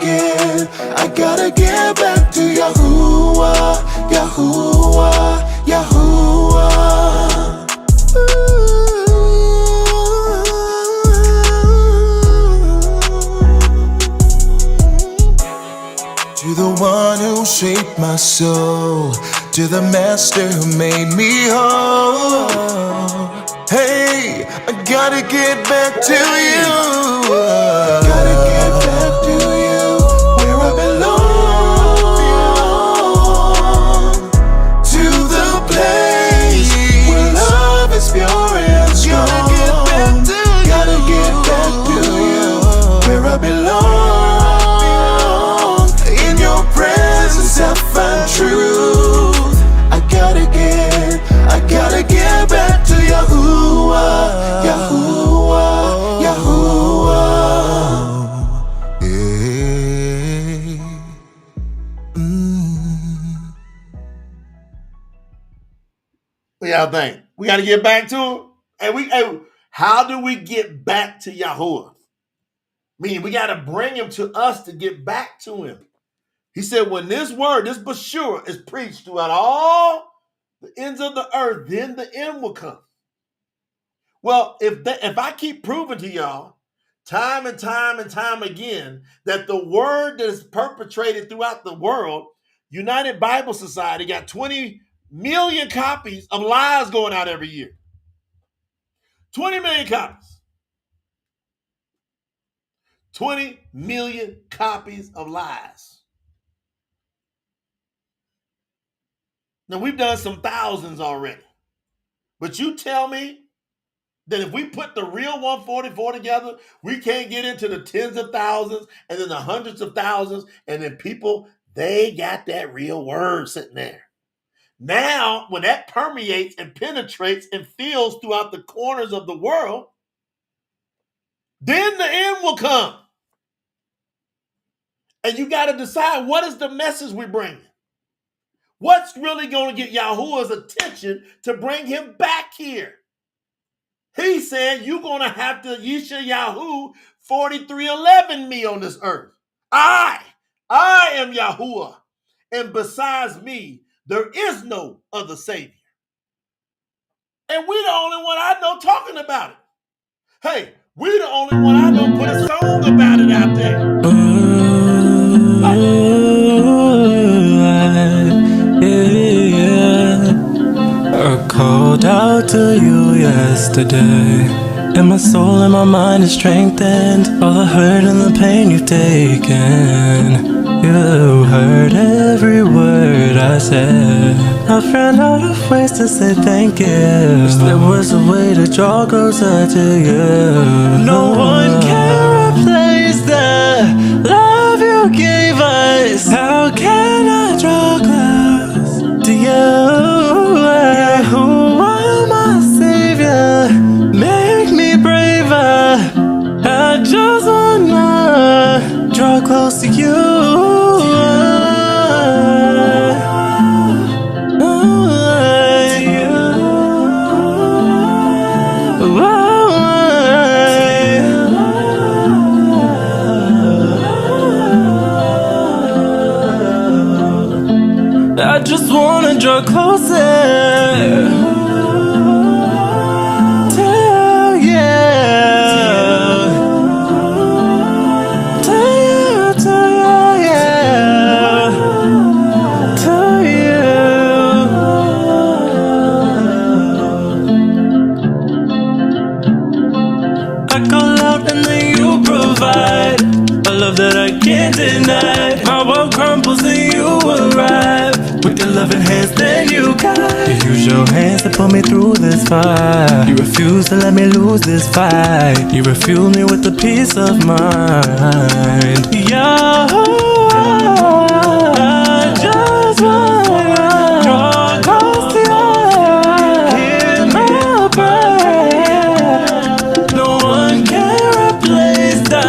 get back to Yahuwah, Yahuwah, Yahuwah. To the one who shaped my soul, to the master who made me whole. Hey, I gotta get back to you. Gotta get back to you, where I belong. To the place where love is pure and strong. Gotta get back to you, where I belong. In your presence I find truth. I gotta get back to Yahuwah, Yahuwah, Yahuwah. Yeah. What y'all think? We got to get back to him? And how do we get back to Yahuwah? Meaning we got to bring him to us to get back to him. He said, when this word, this Bashur, is preached throughout all the ends of the earth, then the end will come. Well, if I keep proving to y'all time and time and time again that the word that is perpetrated throughout the world, United Bible Society got 20 million copies of lies going out every year. 20 million copies. 20 million copies of lies. Now, we've done some thousands already. But you tell me that if we put the real 144 together, we can't get into the tens of thousands and then the hundreds of thousands. And then people, they got that real word sitting there. Now, when that permeates and penetrates and fills throughout the corners of the world, then the end will come. And you got to decide, what is the message we bring? What's really going to get Yahuwah's attention to bring him back here? He said, you're going to have to Yisha Yahu 4311 me on this earth. I am Yahuwah. And besides me, there is no other Savior. And we the only one I know talking about it. Hey, we the only one I know put a song about it out there. I called out to you yesterday, and my soul and my mind is strengthened. All the hurt and the pain you've taken, you heard every word I said. I've ran out of ways to say thank you. Wish there was a way to draw closer to you. No one can replace the love you gave us. How can I draw close to you? Who are my savior? Make me braver. I just wanna draw close to you. I just wanna draw closer. You use your hands to pull me through this fire. You refuse to let me lose this fight. You refuel me with the peace of mind. Yahweh, I just wanna draw close to you. Hear my prayer. No one can replace the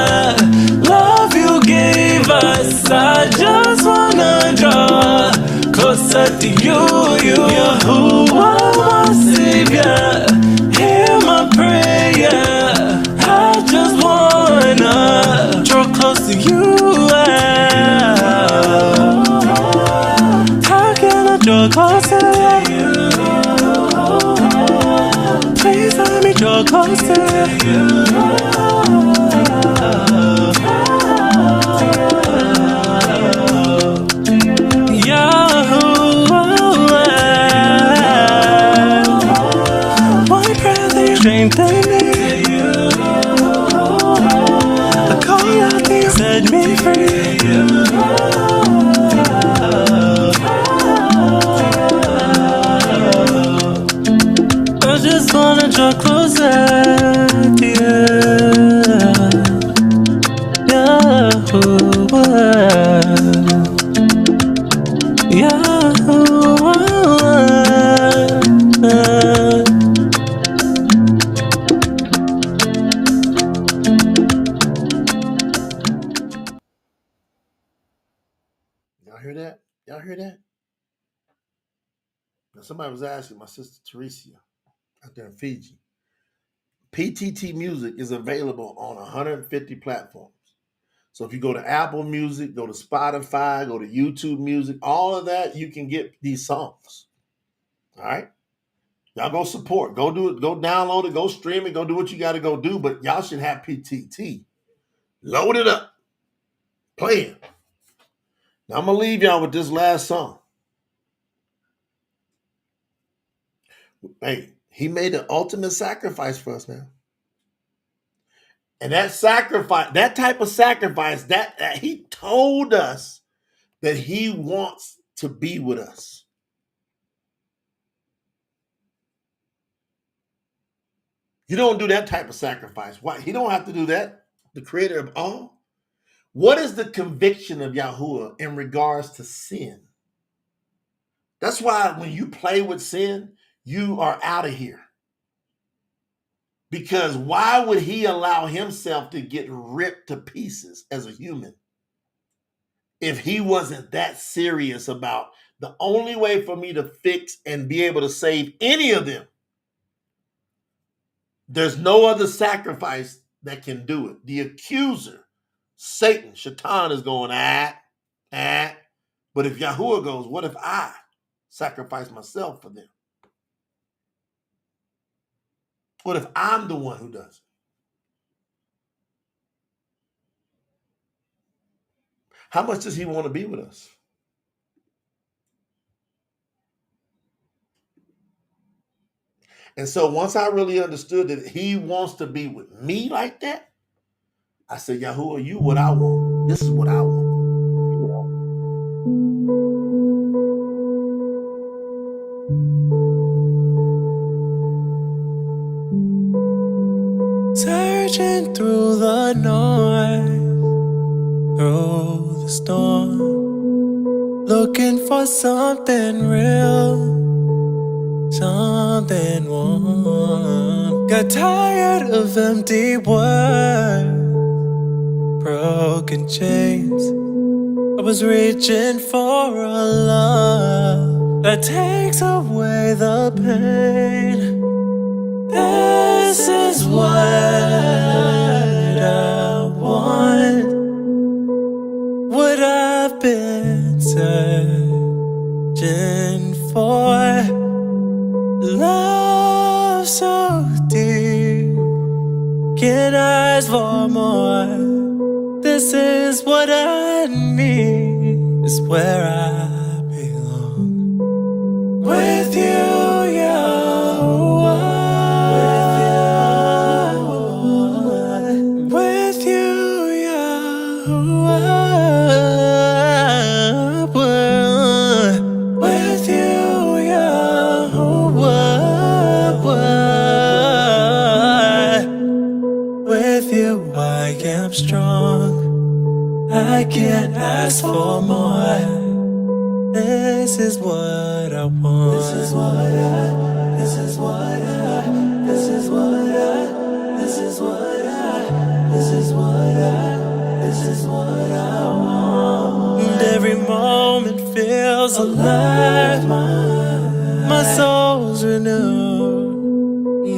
love you gave us. I just wanna draw closer to you, Yahuwah, my Savior. Hear my prayer. I just wanna draw close to you. How can I draw closer to you? Please let me draw closer to you. Strengthen me. I call out to you, set me free. I just wanna draw closer to you. Yahuwah, Yahuwah. Y'all hear that? Y'all hear that? Now somebody was asking my sister Teresa out there in Fiji. PTT Music is available on 150 platforms. So if you go to Apple Music, go to Spotify, go to YouTube Music, all of that, you can get these songs. All right? Y'all go support. Go do it. Go download it. Go stream it. Go do what you got to go do. But y'all should have PTT. Load it up. Play it. Now I'm going to leave y'all with this last song. Hey, he made the ultimate sacrifice for us now. And that sacrifice, that type of sacrifice, that he told us that he wants to be with us. You don't do that type of sacrifice. Why? He don't have to do that. The creator of all. What is the conviction of Yahuwah in regards to sin? That's why when you play with sin, you are out of here. Because why would he allow himself to get ripped to pieces as a human if he wasn't that serious about the only way for me to fix and be able to save any of them? There's no other sacrifice that can do it. The accuser, Satan, Shaitan is going, But if Yahuwah goes, what if I sacrifice myself for them? What if I'm the one who does it? How much does he want to be with us? And so once I really understood that he wants to be with me like that, I said, Yahuwah, you what I want. This is what I want. Searching through the noise, through the storm, looking for something real, something warm. Got tired of empty words, broken chains. I was reaching for a love that takes away the pain. This is what I want, what I've been searching for. Love so deep, can ask for more. This is what I need, is where I belong. With you, Yahweh. With you, Yahweh. With you, Yahweh. ask for more. This is what I want. This is what I, this is what I, this is what I, this is what I, this is what I, this is what I want. And every moment feels alive. My soul's renewed.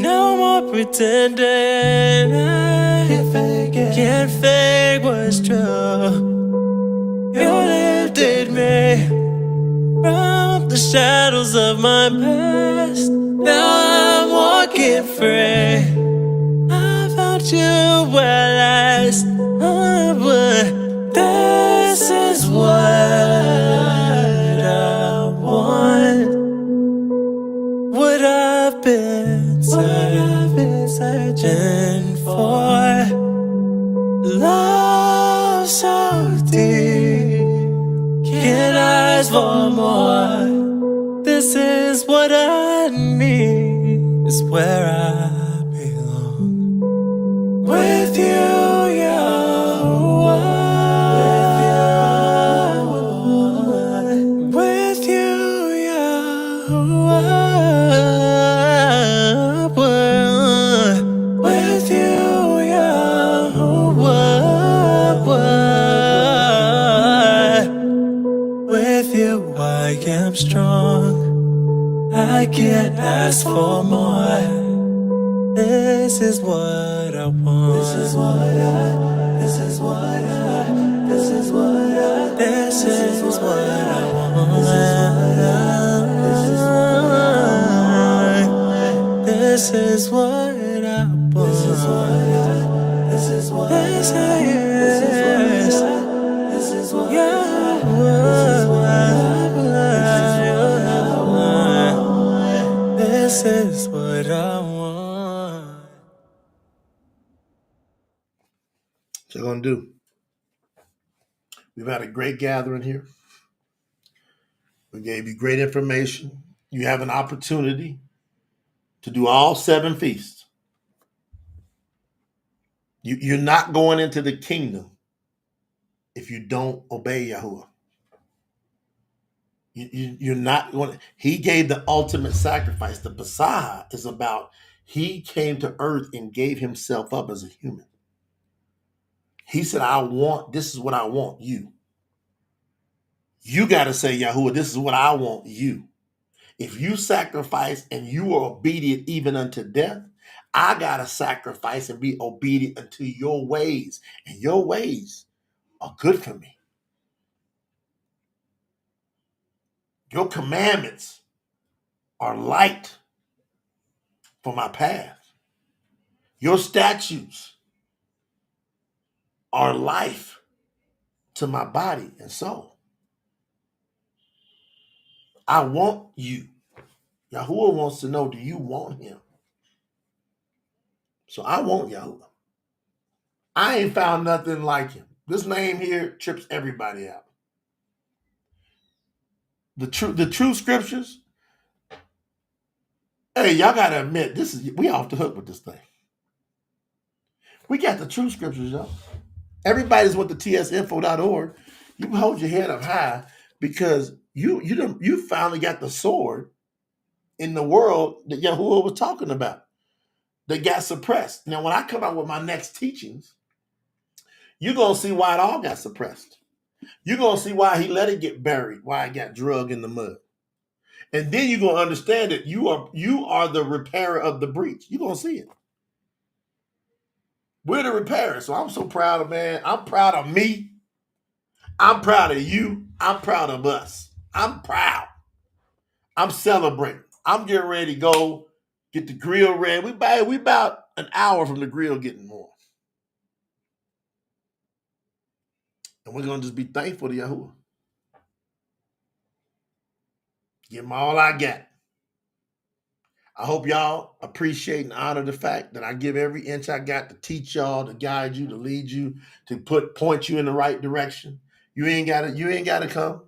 No more pretending. I can't fake what's true. You lifted me from the shadows of my past. Now I'm walking free. I found you at last. But this is what I want. What I've been searching for. Love so deep. Can't ask for more. This is what I need. It's where I belong. With you, Yahweh. With you, Yahweh. With you, Yahweh. With you I am strong. I can't ask for more. This is what I want. This is what I, this is what I, this is what I, this is what I want. This is what I want. This is what I, this is what I, this is what this is what I want. What you gonna do? We've had a great gathering here. We gave you great information. You have an opportunity to do all 7 feasts. You're not going into the kingdom if you don't obey Yahuwah. You're not going. He gave the ultimate sacrifice. The Messiah is about he came to earth and gave himself up as a human. He said, this is what I want you. You got to say, Yahuwah, this is what I want you. If you sacrifice and you are obedient even unto death, I got to sacrifice and be obedient unto your ways. And your ways are good for me. Your commandments are light for my path. Your statutes are life to my body and soul. I want you. Yahuwah wants to know, do you want him? So I want Yahuwah. I ain't found nothing like him. This name here trips everybody out. The Truth Scriptures. Hey, y'all gotta admit, we off the hook with this thing. We got the Truth Scriptures, y'all. Everybody's with the tsinfo.org. You hold your head up high because you finally got the sword in the world that Yahuwah was talking about that got suppressed. Now, when I come out with my next teachings, you're going to see why it all got suppressed. You're going to see why he let it get buried, why it got drugged in the mud. And then you're going to understand that you are the repairer of the breach. You're going to see it. We're the repairer. So I'm so proud of, man. I'm proud of me. I'm proud of you. I'm proud of us. I'm proud. I'm celebrating. I'm getting ready to go get the grill ready. We about an hour from the grill getting warm. And we're going to just be thankful to Yahuwah. Give him all I got. I hope y'all appreciate and honor the fact that I give every inch I got to teach y'all, to guide you, to lead you, to point you in the right direction. You ain't gotta come.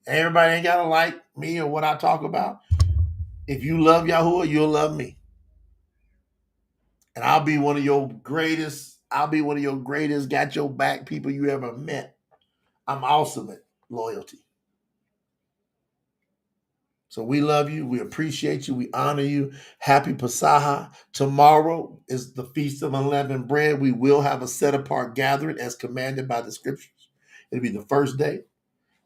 Everybody ain't gotta like me or what I talk about. If you love Yahuwah, you'll love me. And I'll be one of your greatest, got your back people you ever met. I'm awesome at loyalty. So we love you. We appreciate you. We honor you. Happy Passover. Tomorrow is the Feast of Unleavened Bread. We will have a set-apart gathering as commanded by the Scriptures. It'll be the first day.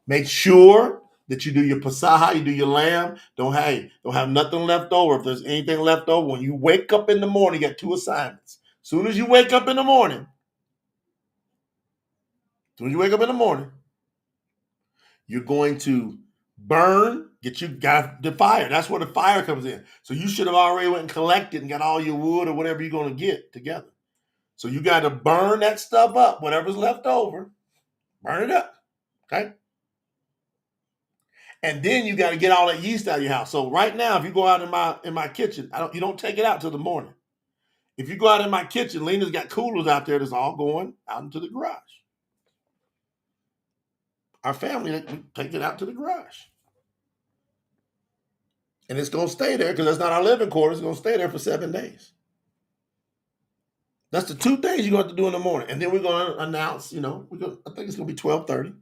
Make sure that you do your Passover, you do your lamb. Don't have nothing left over. If there's anything left over, when you wake up in the morning, you got 2 assignments. As soon as you wake up in the morning, you're going to burn, got the fire. That's where the fire comes in. So you should have already went and collected and got all your wood or whatever you're going to get together. So you got to burn that stuff up, whatever's left over, burn it up, okay? And then you got to get all that yeast out of your house. So right now, if you go out in my kitchen, you don't take it out till the morning. If you go out in my kitchen, Lena's got coolers out there that's all going out into the garage. Our family, we take it out to the garage. And it's going to stay there because that's not our living quarters. It's going to stay there for 7 days. That's the 2 things you're going to have to do in the morning. And then we're going to announce, I think it's going to be 12:30.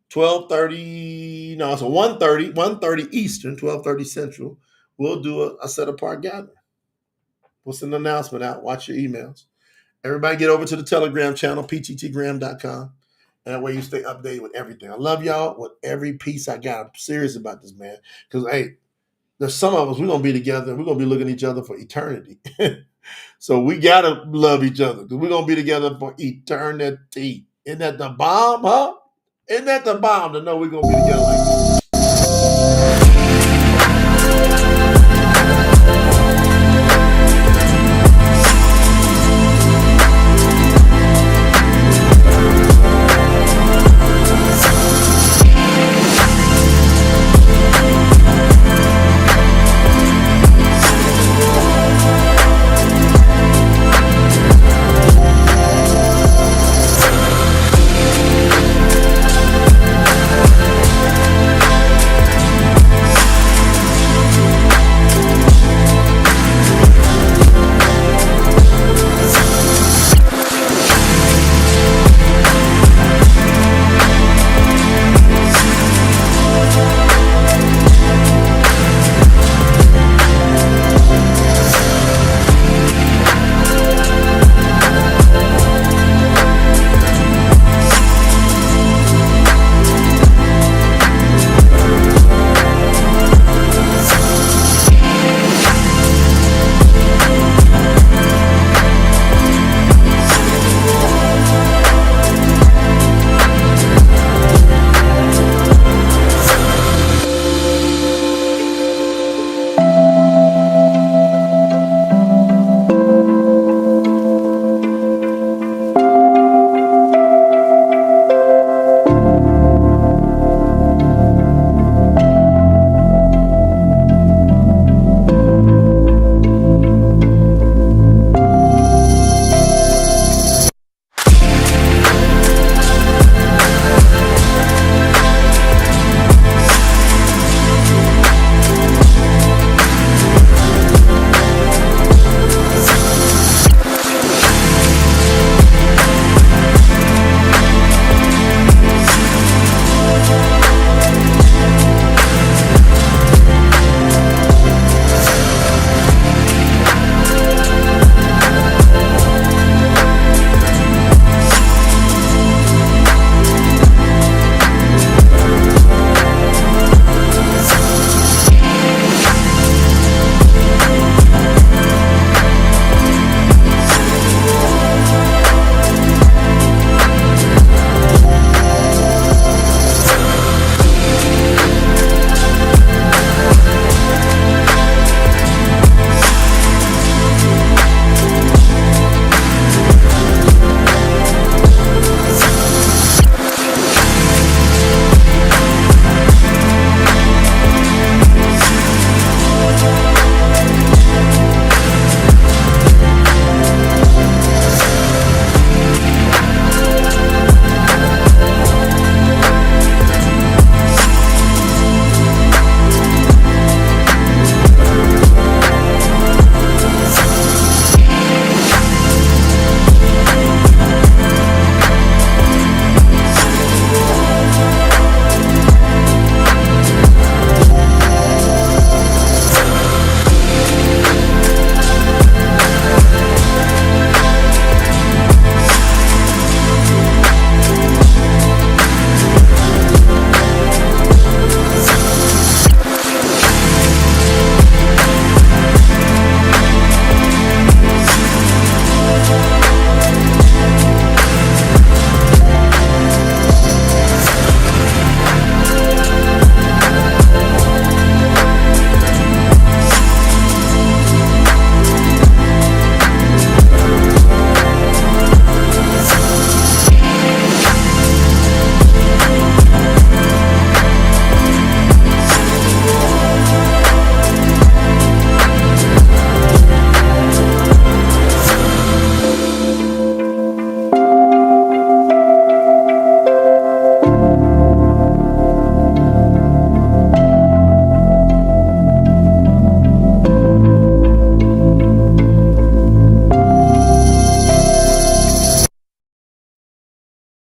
12:30, no, it's a 1:30 Eastern, 12:30 Central. We'll do a set-apart gathering. We'll send an announcement out. Watch your emails. Everybody get over to the Telegram channel, pttgram.com. And that way you stay updated with everything. I love y'all with every piece I got. I'm serious about this, man. Because, hey, there's some of us, we're going to be together. We're going to be looking at each other for eternity. So we got to love each other because we're going to be together for eternity. Isn't that the bomb, huh? Isn't that the bomb to know we're going to be together like this?